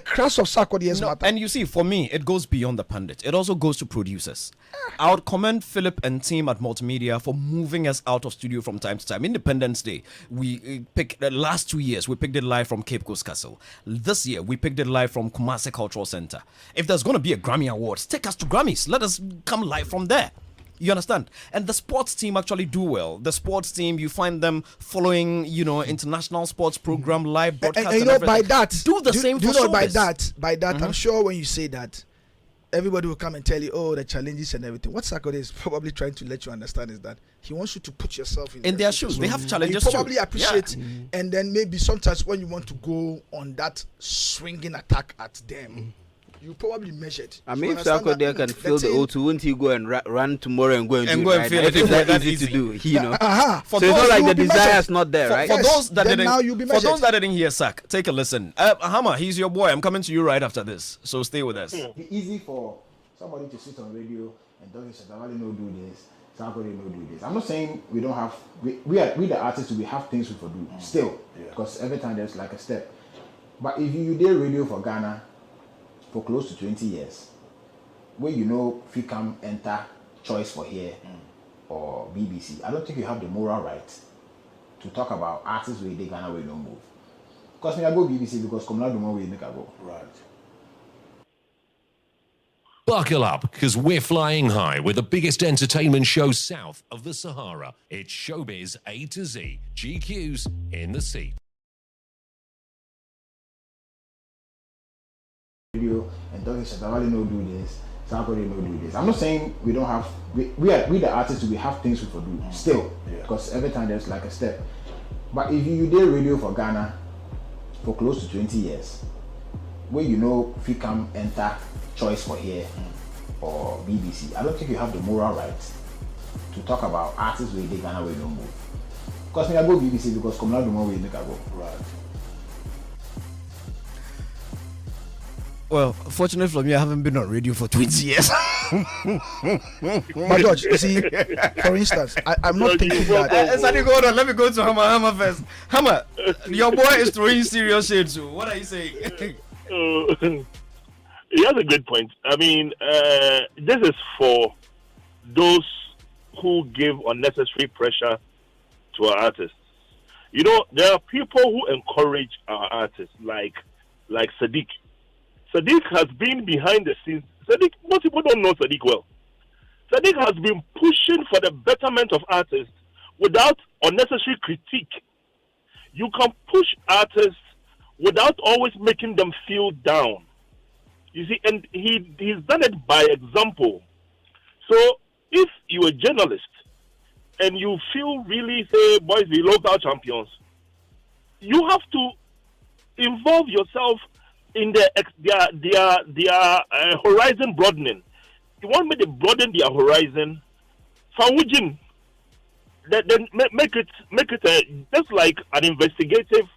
crux of Sarkodie's matter. And you see, for me, it goes beyond the pundit. It also goes to producers. I would commend Philip and team at Multimedia for moving us out of studio from time to time. Independence Day, we picked the last 2 years. We picked it live from Cape Coast Castle. This year, we picked it live from Kumasi Cultural Center. If there's going to be a Grammy Awards, take us to Grammys. Let us come live from there. You understand? And the sports team actually do well. The sports team, you find them following, international sports program, live broadcast. And by that, do the same for Showbiz. By that, I'm sure when you say that, everybody will come and tell you, the challenges and everything. What Sarkodie is probably trying to let you understand is that he wants you to put yourself in their shoes. They have challenges too. You probably appreciate, and then maybe sometimes when you want to go on that swinging attack at them, you probably measured. I mean, if Sarkodie can feel the O2, wouldn't he go and run tomorrow and go and do it? Feel it. It's that easy to do, So it's not like the desire is not there, right? For those that didn't hear Sak, take a listen. Hama, he's your boy. I'm coming to you right after this, so stay with us. It's easy for somebody to sit on radio and talk Shatawale no do this, Sarkodie no do this. I'm not saying we don't have. We the artists, we have things we could do still, because every time there's like a step. But if you did radio for Ghana for close to 20 years, where if you come enter Choice for here or BBC, I don't think you have the moral right to talk about artists where they Ghana where don't move. Because me I go BBC because Komla Duma where make I go. Right. Buckle up, because we're flying high with the biggest entertainment show south of the Sahara. It's Showbiz A to Z. GQ's in the seat. Radio and talking Shatawale no do this, Sarkodie no do this. I'm not saying we don't have. We the artists, we have things we could do still, because every time there's like a step. But if you did radio for Ghana for close to 20 years, where if you come enter Choice for here or BBC, I don't think you have the moral right to talk about artists where they Ghana will no move. Because me I go BBC because Komla do more way make I go. Right. Well, fortunately for me, I haven't been on radio for 20 years. But George, you see, for instance, I'm not thinking that. Sadi, hold on. Let me go to Hammer first. Hammer, your boy is throwing serious shade too. What are you saying? He has a good point. I mean, this is for those who give unnecessary pressure to our artists. You know, there are people who encourage our artists, like Sadiq. Sadiq has been behind the scenes. Sadiq, most people don't know Sadiq well. Sadiq has been pushing for the betterment of artists without unnecessary critique. You can push artists without always making them feel down. You see, and he's done it by example. So if you're a journalist and you feel really, say, boys, we local champions, you have to involve yourself in their horizon broadening. You want me to broaden their horizon? Then make it just like an investigative,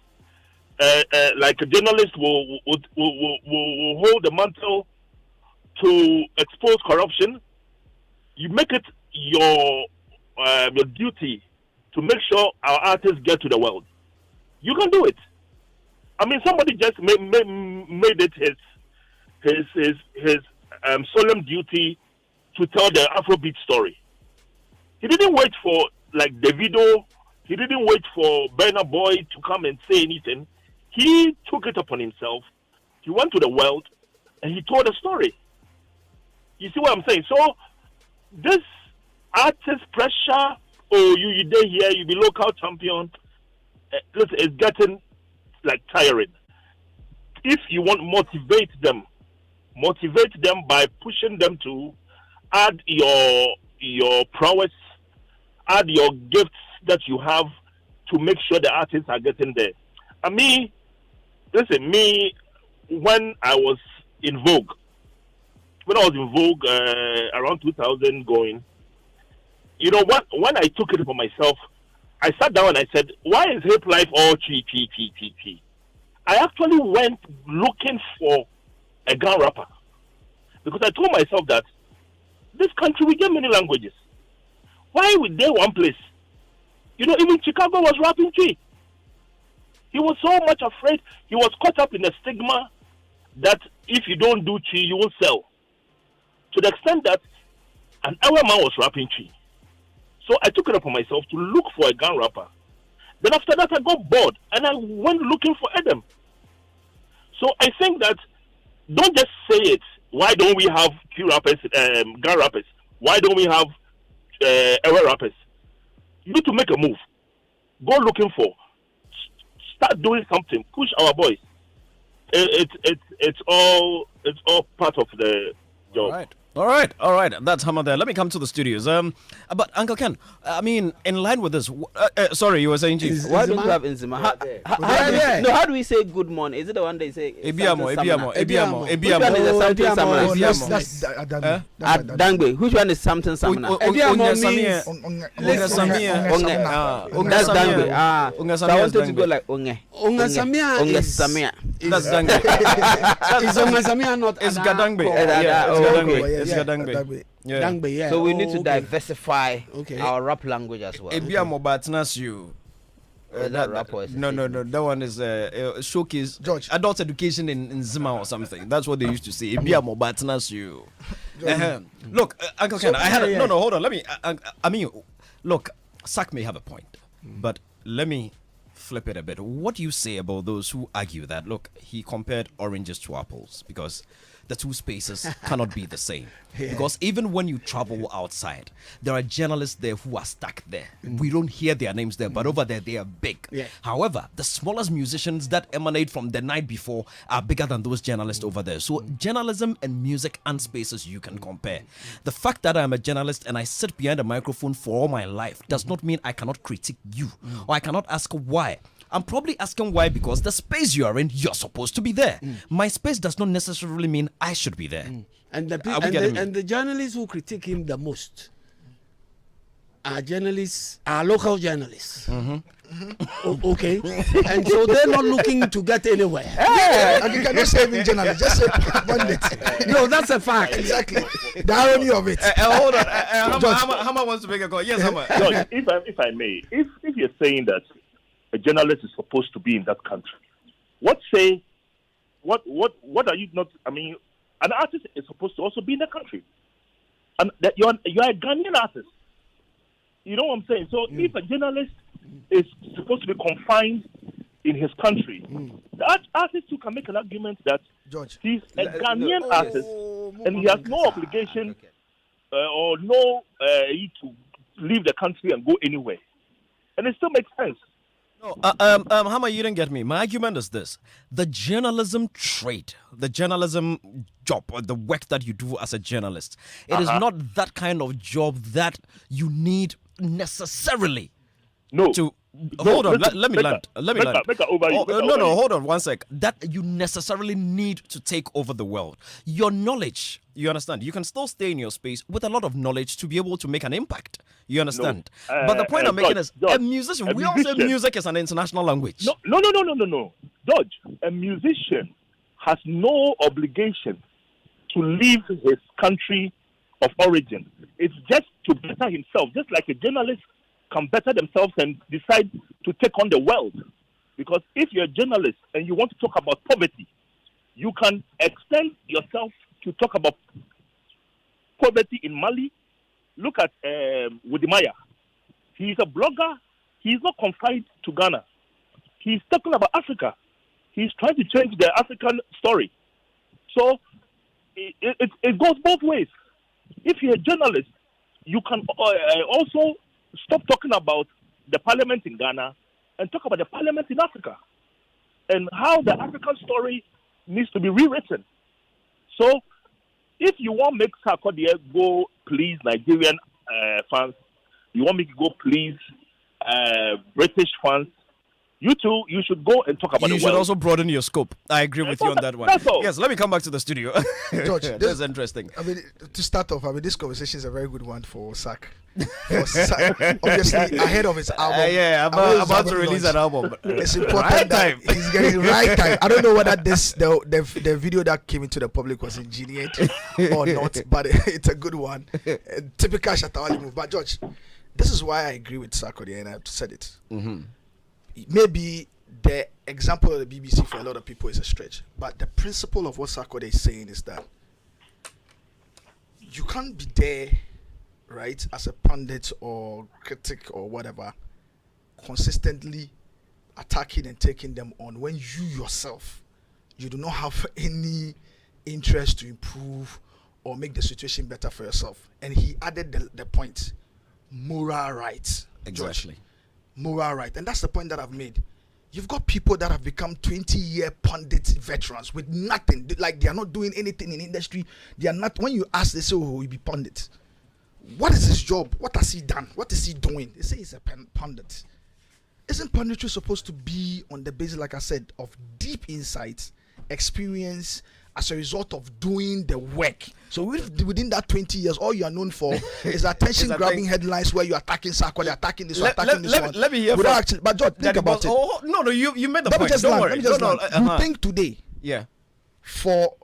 like a journalist will hold the mantle to expose corruption. You make it your duty to make sure our artists get to the world. You can do it. I mean, somebody just made it his solemn duty to tell the Afrobeat story. He didn't wait for like Davido. He didn't wait for Burna Boy to come and say anything. He took it upon himself. He went to the world and he told a story. You see what I'm saying? So this artist pressure, you there here, you be local champion. Listen, it's getting like tiring. If you want motivate them by pushing them to add your prowess, add your gifts that you have to make sure the artists are getting there. And me, when I was in Vogue around 2000 going, you know what, when I took it for myself, I sat down and I said, why is hip life all chi? I actually went looking for a Ghana rapper. Because I told myself that this country, we get many languages. Why would they one place? You know, even Chicago was rapping chi. He was so much afraid. He was caught up in the stigma that if you don't do chi, you will sell. To the extent that an hour man was rapping chi. So I took it upon myself to look for a Ghana rapper. Then after that, I got bored and I went looking for Adam. So I think that don't just say it. Why don't we have Q rappers, Ghana rappers? Why don't we have era rappers? You need to make a move. Go looking for. Start doing something. Push our boys. It's all part of the job. All right. That's Hammer there. Let me come to the studios. But Uncle Ken, I mean, in line with this, sorry, you were saying, Chief. Why don't you have Nzima? How do we say good morning? Is it the one they say? Ebiamo. Which one is something Samana? That's Dangbe. Which one is something Samana? Ebiamo means that's Dangbe. So I wanted to go like Onge. Onge Samia. That's Dangbe. Is Onge Samia not? It's Gadangbe. It's Gadangbe. Yeah. So we need to diversify our rap language as well. Ebiamo Batnas you. No. That one is showcase George. Adult education in Zima or something. That's what they used to say. Ebiamo Batnas you. Look, Uncle Ken, hold on. Let me. I mean, look, Sak may have a point, but let me flip it a bit. What do you say about those who argue that, look, he compared oranges to apples because the two spaces cannot be the same? Because even when you travel outside, there are journalists there who are stuck there. We don't hear their names there, but over there they are big. However, the smallest musicians that emanate from the night before are bigger than those journalists over there. So journalism and music and spaces you can compare. The fact that I'm a journalist and I sit behind a microphone for all my life does not mean I cannot critique you or I cannot ask why. I'm probably asking why, because the space you are in, you're supposed to be there. My space does not necessarily mean I should be there. And the journalists who critique him the most are local journalists. Okay, and so they're not looking to get anywhere. You cannot say even journalists, just say pundits. No, that's a fact. Exactly. The irony of it. Hold on. Hama wants to make a call. Yes, Hama. George, if I may, if you're saying that a journalist is supposed to be in that country, what are you not? I mean, an artist is supposed to also be in the country, and that you're a Ghanaian artist. You know what I'm saying? So if a journalist is supposed to be confined in his country, the artist too can make an argument that George, he's a Ghanaian artist and he has no obligation or no to leave the country and go anywhere, and it still makes sense. No, Hama, you didn't get me. My argument is this: the journalism trade, the journalism job, or the work that you do as a journalist, it is not that kind of job that you need necessarily to hold on. Let me land. Hold on 1 sec. That you necessarily need to take over the world. Your knowledge, you understand? You can still stay in your space with a lot of knowledge to be able to make an impact. You understand? But the point I'm making is, a musician. We all say music is an international language. No. Dodge. A musician has no obligation to leave his country of origin. It's just to better himself, just like a journalist can better themselves and decide to take on the world. Because if you're a journalist and you want to talk about poverty, you can extend yourself to talk about poverty in Mali. Look at Wudimaya. He's a blogger. He's not confined to Ghana. He's talking about Africa. He's trying to change the African story. So it goes both ways. If you're a journalist, you can also stop talking about the parliament in Ghana and talk about the parliament in Africa and how the African story needs to be rewritten. So if you want to make Sarkodie go please Nigerian fans, you want me to go please British fans, you too, you should go and talk about the world. You should also broaden your scope. I agree with you on that one. Yes, let me come back to the studio. George, that's interesting. I mean, to start off, this conversation is a very good one for Sak. Obviously, ahead of his album. I'm about to release an album. It's important that he's getting the right time. I don't know whether the video that came into the public was engineered or not, but it's a good one. Typical Shatawali move. But George, this is why I agree with Sarkodie, and I've said it. Maybe the example of the BBC for a lot of people is a stretch, but the principle of what Sarkodie is saying is that you can't be there, right, as a pundit or critic or whatever, consistently attacking and taking them on when you yourself, you do not have any interest to improve or make the situation better for yourself. And he added the point, moral rights. Exactly. Moral right, and that's the point that I've made. You've got people that have become 20-year pundit veterans with nothing, like they are not doing anything in industry. They are not. When you ask, they say, "Oh, he be pundit." What is his job? What has he done? What is he doing? They say he's a pundit. Isn't punditry supposed to be on the basis, like I said, of deep insights, experience, as a result of doing the work? So within that 20 years, all you are known for is attention-grabbing headlines where you're attacking Sarkodie, attacking this one, attacking this one. Let me hear without actually, but George, think about it. No, you made the point. Don't worry. You think today, yeah, for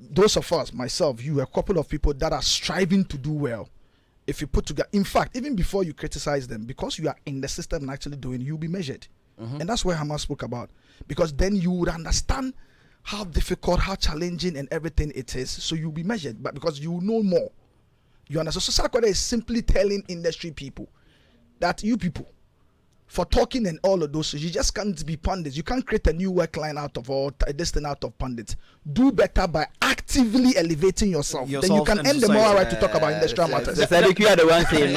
those of us, myself, you, a couple of people that are striving to do well, if you put together, in fact, even before you criticize them, because you are in the system and actually doing, you'll be measured. And that's what Hamas spoke about. Because then you would understand how difficult, how challenging and everything it is. So you'll be measured, but because you know more. You understand? So Sarkodie is simply telling industry people that you people, for talking and all of those, you just can't be pundits. You can't create a new work line out of all this thing out of pundits. Do better by actively elevating yourself. Then you can end the moral right to talk about industrial matters. You are the one saying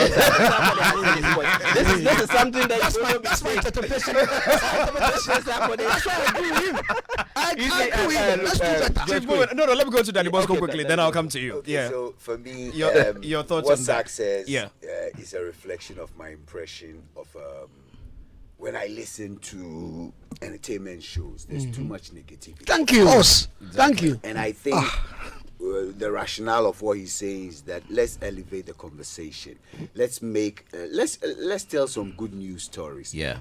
this is something that's my interpretation. That's why I agree with him. I agree with him. Let's do better. No, let me go to Danny Bosco quickly, then I'll come to you. Okay, so for me, your thoughts what on Zach that? says is a reflection of my impression of when I listen to entertainment shows, there's too much negativity. Thank you. Thank you. And I think the rationale of what he's saying is that let's elevate the conversation. Let's make let's tell some good news stories. Yeah.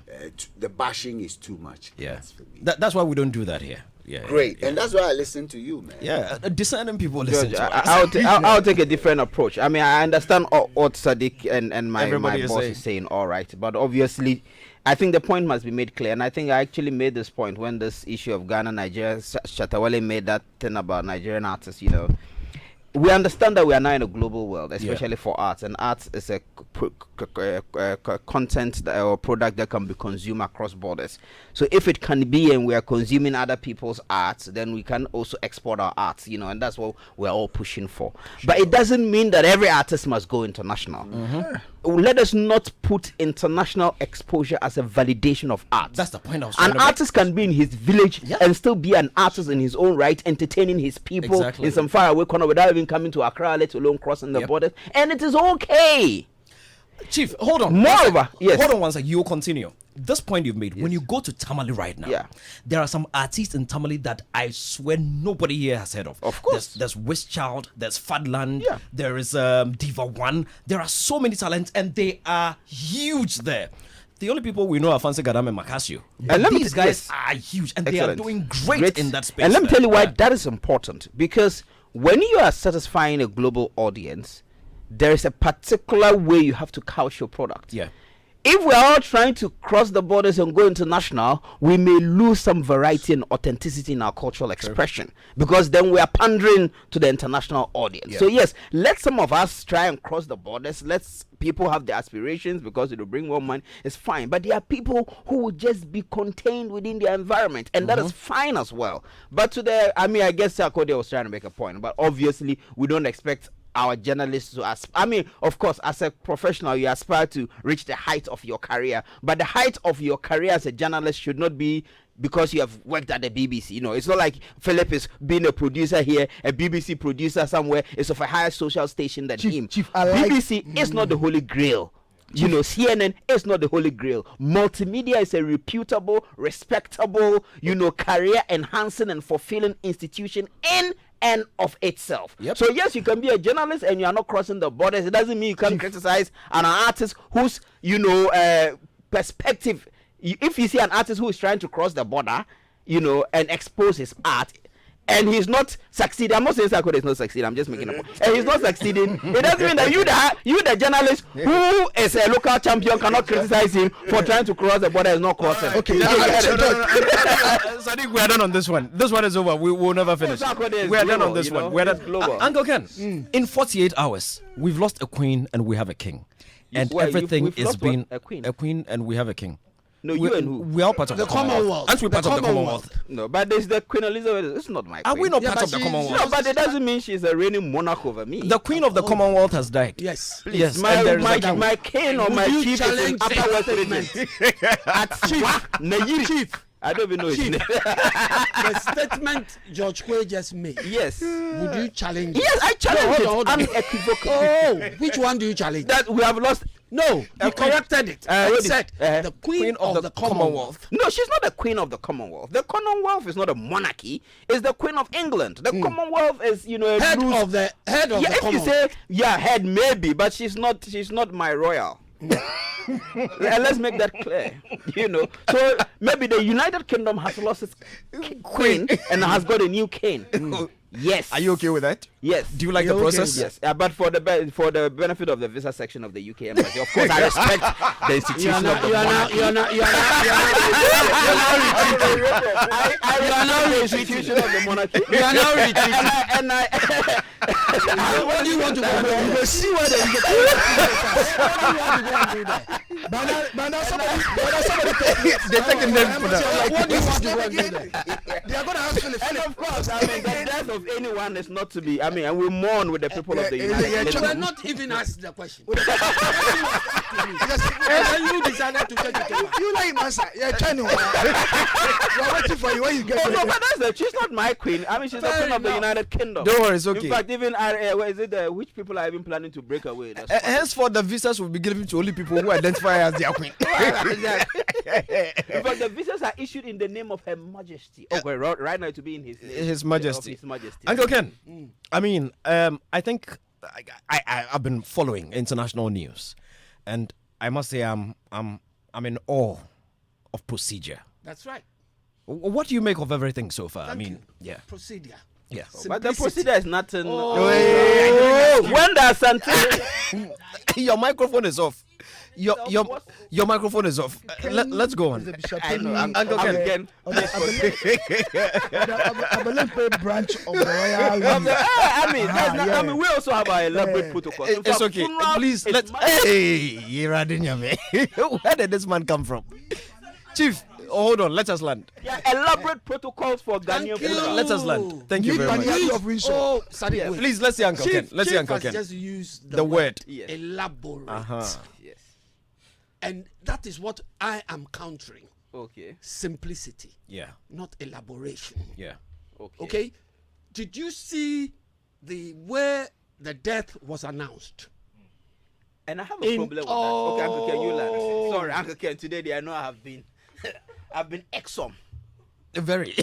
The bashing is too much. Yeah. That's why we don't do that here. Yeah. Great. And that's why I listen to you, man. Yeah. Discerning people listen to us. I'll take a different approach. I mean, I understand what Sadiq and my boss is saying, all right. But obviously, I think the point must be made clear. And I think I actually made this point when this issue of Ghana, Nigeria, Shatawale made that thing about Nigerian artists, you know. We understand that we are now in a global world, especially for arts, and arts is a content or product that can be consumed across borders. So if it can be and we are consuming other people's arts, then we can also export our arts, you know, and that's what we're all pushing for. But it doesn't mean that every artist must go international. Let us not put international exposure as a validation of art. That's the point I was trying to make. An artist can be in his village and still be an artist in his own right, entertaining his people in some faraway corner without even coming to Accra, let alone crossing the borders. And it is okay. Chief, hold on. Moreover, hold on one second. You'll continue. This point you've made, when you go to Tamale right now, there are some artists in Tamale that I swear nobody here has heard of. Of course. There's Westchild, there's Fadland, there is Diva One. There are so many talents and they are huge there. The only people we know are Fancy Gadam and Makasio. And these guys are huge and they are doing great in that space. And let me tell you why that is important. Because when you are satisfying a global audience, there is a particular way you have to couch your product. Yeah. If we are all trying to cross the borders and go international, we may lose some variety and authenticity in our cultural expression because then we are pandering to the international audience. Yeah. So yes, let some of us try and cross the borders. Let's people have their aspirations because it will bring more money. It's fine. But there are people who will just be contained within their environment, and that is fine as well. But I guess Sarkodie was trying to make a point, but obviously we don't expect our journalists to of course, as a professional, you aspire to reach the height of your career, but the height of your career as a journalist should not be because you have worked at the BBC. You know, it's not like Philip is being a producer here, a BBC producer somewhere is of a higher social station than him. BBC is not the holy grail. You know, CNN is not the holy grail. Multimedia is a reputable, respectable, career enhancing and fulfilling institution in and of itself. So yes, you can be a journalist and you are not crossing the borders. It doesn't mean you can criticize an artist whose perspective. If you see an artist who is trying to cross the border, and expose his art, and he's not succeeding. I'm not saying Sarkodie is not succeeding. I'm just making a point. And he's not succeeding. It doesn't mean that you the journalist who is a local champion, cannot criticize him for trying to cross the border. Is not crossing. Okay. Sadiq, we are done on this one. This one is over. We will never finish. We are done on this one. We are done. Uncle Ken, in 48 hours, we've lost a queen and we have a king, and everything is being a queen and we have a king. No, you and who? We are part of the Commonwealth. Aren't we part of the Commonwealth? No, but there's the Queen Elizabeth. It's not my queen. Are we not part of the Commonwealth? No, but it doesn't mean she's a reigning monarch over me. The Queen of the Commonwealth has died. Yes. Please, yes. My king or my chief is in Upper West Region. Chief. I don't even know his name. The statement George Quaye just made. Yes. Would you challenge it? Yes, I challenge it. Unequivocally. Oh, which one do you challenge? That we have lost. No, you corrected it. I said the Queen of the Commonwealth. No, she's not the Queen of the Commonwealth. The Commonwealth is not a monarchy. It's the Queen of England. The Commonwealth is, a head of the Commonwealth. If you say, head maybe, but she's not my royal. Let's make that clear. So maybe the United Kingdom has lost its queen and has got a new king. Yes. Are you okay with that? Yes. Do you like the process? Yes. But for the benefit of the visa section of the UK embassy, of course, I respect the institution of the monarchy. You are now the institution of the monarchy. You are now retreating. And what do you want to go? You will see where they go. But now somebody they're taking them for that. What do you want to go and do there? They are going to ask Philip. And of course, the death of anyone is not to be. And we mourn with the people of the United States. You are not even asked the question. You decided to take it over. You like answer. Yeah, China. We are waiting for you when you get there. No, but she's not my queen. She's the queen of the United Kingdom. Don't worry, it's okay. In fact, even where is it? Which people are even planning to break away? Henceforth, the visas will be given to only people who identify as their queen. But the visas are issued in the name of Her Majesty. Okay, right now to be in His Majesty. His Majesty. Uncle Ken, I mean, I think I've been following international news, and I must say I'm in awe of procedure. That's right. What do you make of everything so far? Thank I mean, you. yeah. Procedure. Yeah. But the procedure is nothing. Oh. When there's something. Your microphone is off. Your microphone is off. Let's go on. I know. Uncle Ken. Abelempe branch of the Royal. I mean, we also have our elaborate protocol. In It's fact, okay. funeral Please, is let's. Hey, where did this man come from? Chief, hold on. Let us land. Yeah, elaborate protocols for Ghanaian funeral. Let us land. Thank you very much. Please, let's see Uncle Ken. Let's see Uncle Ken. Just use the word. Elaborate. Yes. And that is what I am countering. Okay. Simplicity. Yeah. Not elaboration. Yeah. Okay. Did you see where the death was announced? And I have a problem with that. Okay, Uncle Ken, you land. Sorry, Uncle Ken. Today, I know I have been. I've been exom. Very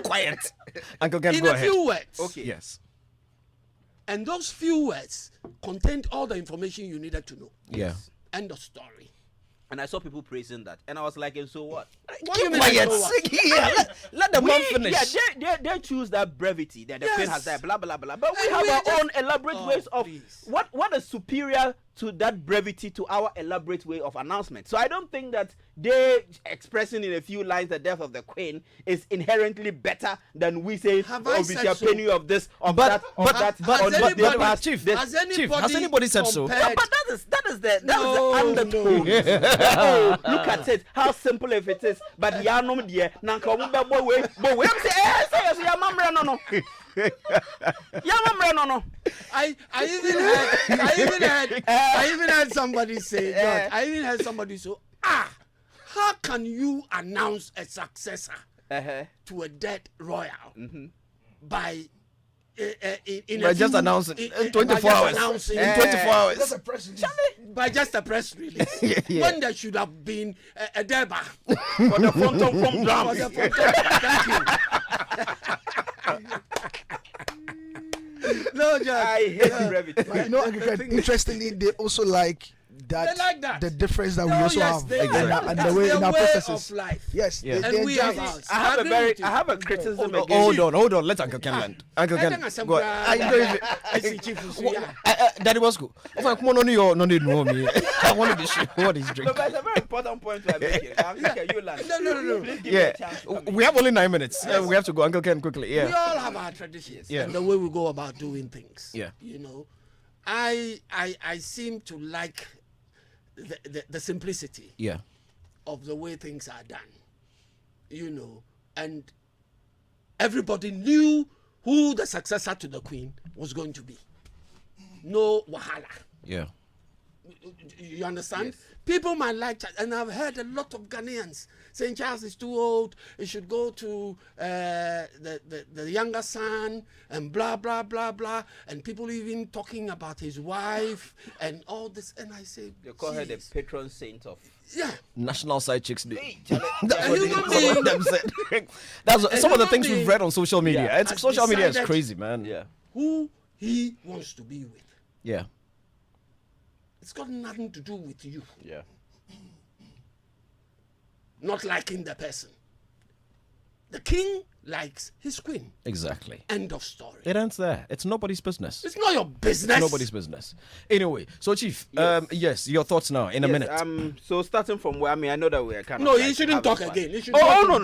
quiet. Uncle Ken, in go a ahead. few words. Okay. Yes. And those few words contained all the information you needed to know. Yeah. End of story. And I saw people praising that, and I was like, and so what? Keep quiet. Yeah, let the man finish. Yeah, they choose that brevity that the Queen has said, blah blah blah. But we have our own elaborate ways of what is superior to that brevity to our elaborate way of announcement. So I don't think that they expressing in a few lines the death of the Queen is inherently better than we say, I said so? penny of this, of that, of that. Chief, has anybody said so? But that is the undertone. Oh, look at it, how simple if it is. But Yanom dear, Nanka boy, but we say, say, Yamamra no. Yamamra no. I even heard somebody say that. I even heard somebody say, how can you announce a successor to a dead royal by just announcing 24 hours. In 24 hours. That's a press release. By just a press release. Yeah. When there should have been a derby. For the phantom from drum. No, Jack. I hate brevity. Interestingly, they also like that, they like that. the difference that we also have and the way in our processes. Of life. Yes, yeah. And we have ours. I have a criticism against. Hold on. Let Uncle Ken land. Uncle Ken, go ahead. Daddy Bosco. Come on, no need more me. I want to be sure what he's drinking. No, but it's a very important point to make here. You land. No. Please give me a chance to come in. We have only 9 minutes. We have to go. Uncle Ken, quickly. Yeah. We all have our traditions and the way we go about doing things. Yeah. You know, I seem to like the simplicity of the way things are done, you know, and everybody knew who the successor to the Queen was going to be. No wahala. Yeah. You understand? Yes. People might like Charles, and I've heard a lot of Ghanaians saying Charles is too old, he should go to the younger son, and blah, blah, blah, blah. And people even talking about his wife and all this. And I say, they call her the patron saint of National Side Chicks Day. That's some of the things we've read on social media. Yeah. Social media is crazy, man. Yeah. Who he wants to be with. Yeah. It's got nothing to do with you. Yeah. Not liking the person. The king likes his queen. Exactly. End of story. It ends there. It's nobody's business. It's not your business. It's nobody's business. Anyway, so Chief, yes, your thoughts now in a minute. So starting from where I know that we're kind of. No, you shouldn't talk again. You should no. I'll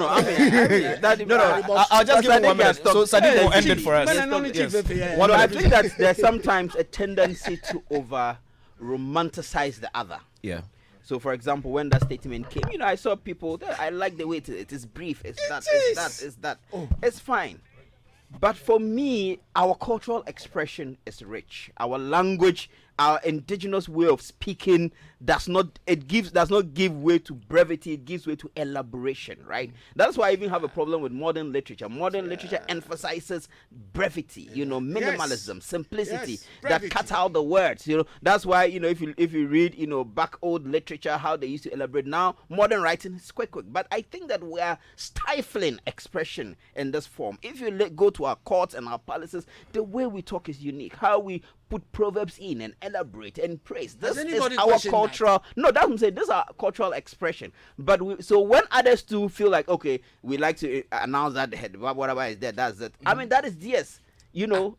just give him 1 minute. So Sadiq will end it for us. I think that there's sometimes a tendency to over romanticize the other. Yeah. So, for example, when that statement came, I saw people. I like the way it is brief. It's that. It's fine. But for me, our cultural expression is rich. Our language our indigenous way of speaking does not give way to brevity. It gives way to elaboration, right? That's why I even have a problem with modern literature. Modern literature emphasizes brevity, minimalism, simplicity, that cut out the words. That's why if you read back old literature, how they used to elaborate. Now modern writing is quick. But I think that we are stifling expression in this form. If you go to our courts and our palaces, the way we talk is unique. How we put proverbs in and elaborate and praise. This is our cultural. No, that's what I'm saying. This is our cultural expression. But so when others too feel like, okay, we like to announce that whatever is there, that's it. I mean, that is yes.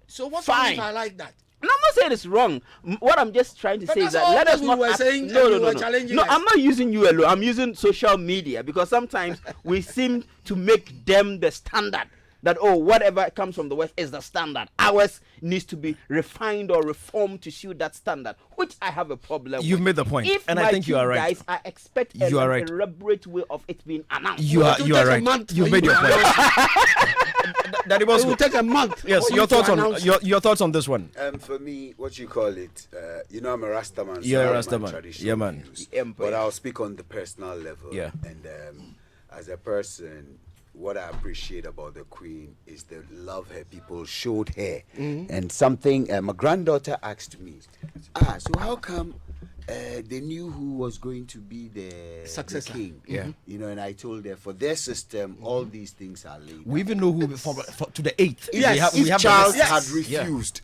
So what's fine. if I like that? No, I'm not saying it's wrong. What I'm just trying to say is that let us not. No, I'm not using you alone. I'm using social media because sometimes we seem to make them the standard. That whatever comes from the West is the standard. Ours needs to be refined or reformed to suit that standard, which I have a problem with. You've made the point, and I think you are right. Guys, I expect an elaborate way of it being announced. You are right. You've made your point. Daddy Boss, it will take a month. Yes, your thoughts on this one. For me, what you call it, I'm a Rastaman. You're a Rastaman. Yeah, man. But I'll speak on the personal level. Yeah. And as a person, what I appreciate about the Queen is the love her people showed her. And something my granddaughter asked me, so how come they knew who was going to be the successor, the king? And I told her, for their system, all these things are laid. We even know who to the 8th. Yes, if Charles had refused,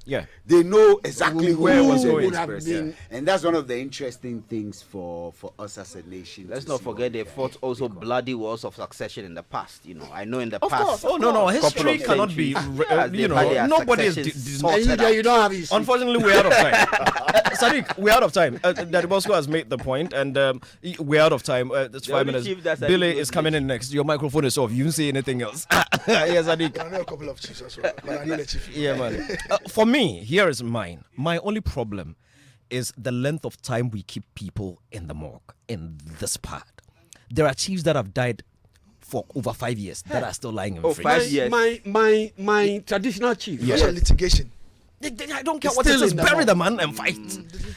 they know exactly where it was going. And that's one of the interesting things for us as a nation. Let's not forget they fought also bloody wars of succession in the past. I know in the past. Course, no, history cannot be. Nobody is. You don't have history. Unfortunately, we're out of time. Sadiq, we're out of time. Daddy Bosco has made the point, and we're out of time. It's 5 minutes. Billy is coming in next. Your microphone is off. You don't say anything else. Yes, Sadiq. I know a couple of chiefs as well, but I need a chief. Yeah, man. For me, here is mine. My only problem is the length of time we keep people in the morgue in this part. There are chiefs that have died for over 5 years that are still lying in fridge. 5 years. My traditional chief. Yeah. Litigation. I don't care what it is. Bury the man and fight.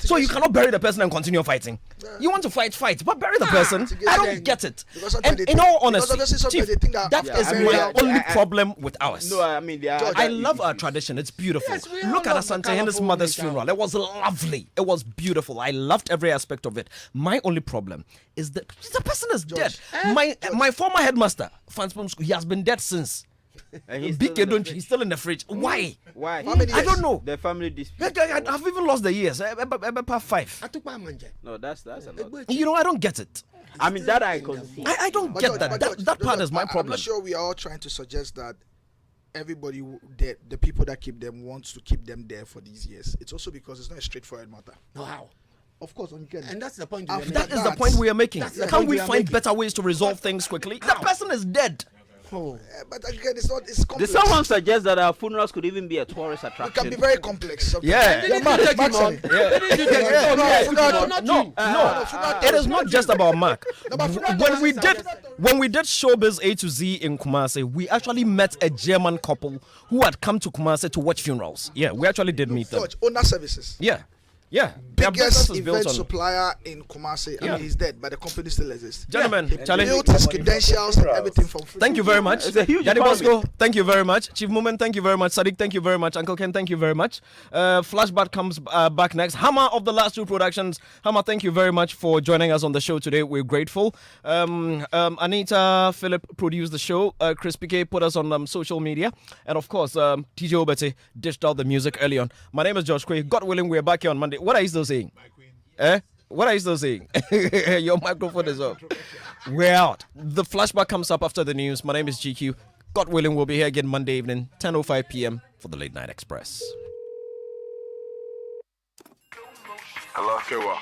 So you cannot bury the person and continue fighting. You want to fight, but bury the person. I don't get it. And in all honesty, Chief, that is my only problem with ours. No, I mean, I love our tradition. It's beautiful. Yes, look at Asante Henne's mother's funeral. It was lovely. It was beautiful. I loved every aspect of it. My only problem is that the person is dead. My former headmaster, Fansbom School, he has been dead since. He's still in the fridge. Why? Why? I don't know. The family dispute. I've even lost the years. About 5. No, that's a lot. I don't get it. I mean, that I can see. I don't get that. That part is my problem. I'm not sure we are all trying to suggest that everybody, the people that keep them, wants to keep them there for these years. It's also because it's not a straightforward matter. No, how? Of course, and that's the point. That is the point we are making. Can't we find better ways to resolve things quickly? The person is dead. But again, it's complex. Did someone suggest that our funerals could even be a tourist attraction? It can be very complex. No, it is not just about Mark. When we did Showbiz A to Z in Kumasi, we actually met a German couple who had come to Kumasi to watch funerals. Yeah, we actually did meet them. Owner services. Yeah. Biggest event supplier in Kumasi. I mean, he's dead, but the company still exists. Gentlemen, built his credentials and everything from free. Thank you very much. It's a huge Daddy Bosco, thank you very much. Chief Moment, thank you very much. Sadiq, thank you very much. Uncle Ken, thank you very much. Flashback comes back next. Hammer of the Last Two Productions. Hammer, thank you very much for joining us on the show today. We're grateful. Anita Philip produced the show. Chris PK put us on social media. And of course, TJ Obete dished out the music early on. My name is Josh Quaye. God willing, we're back here on Monday. What are you still saying? What are you still saying? Your microphone is off. We're out. The flashback comes up after the news. My name is GQ. God willing, we'll be here again Monday evening, 10:05 p.m. for the Late Night Express. Hello, Kewa.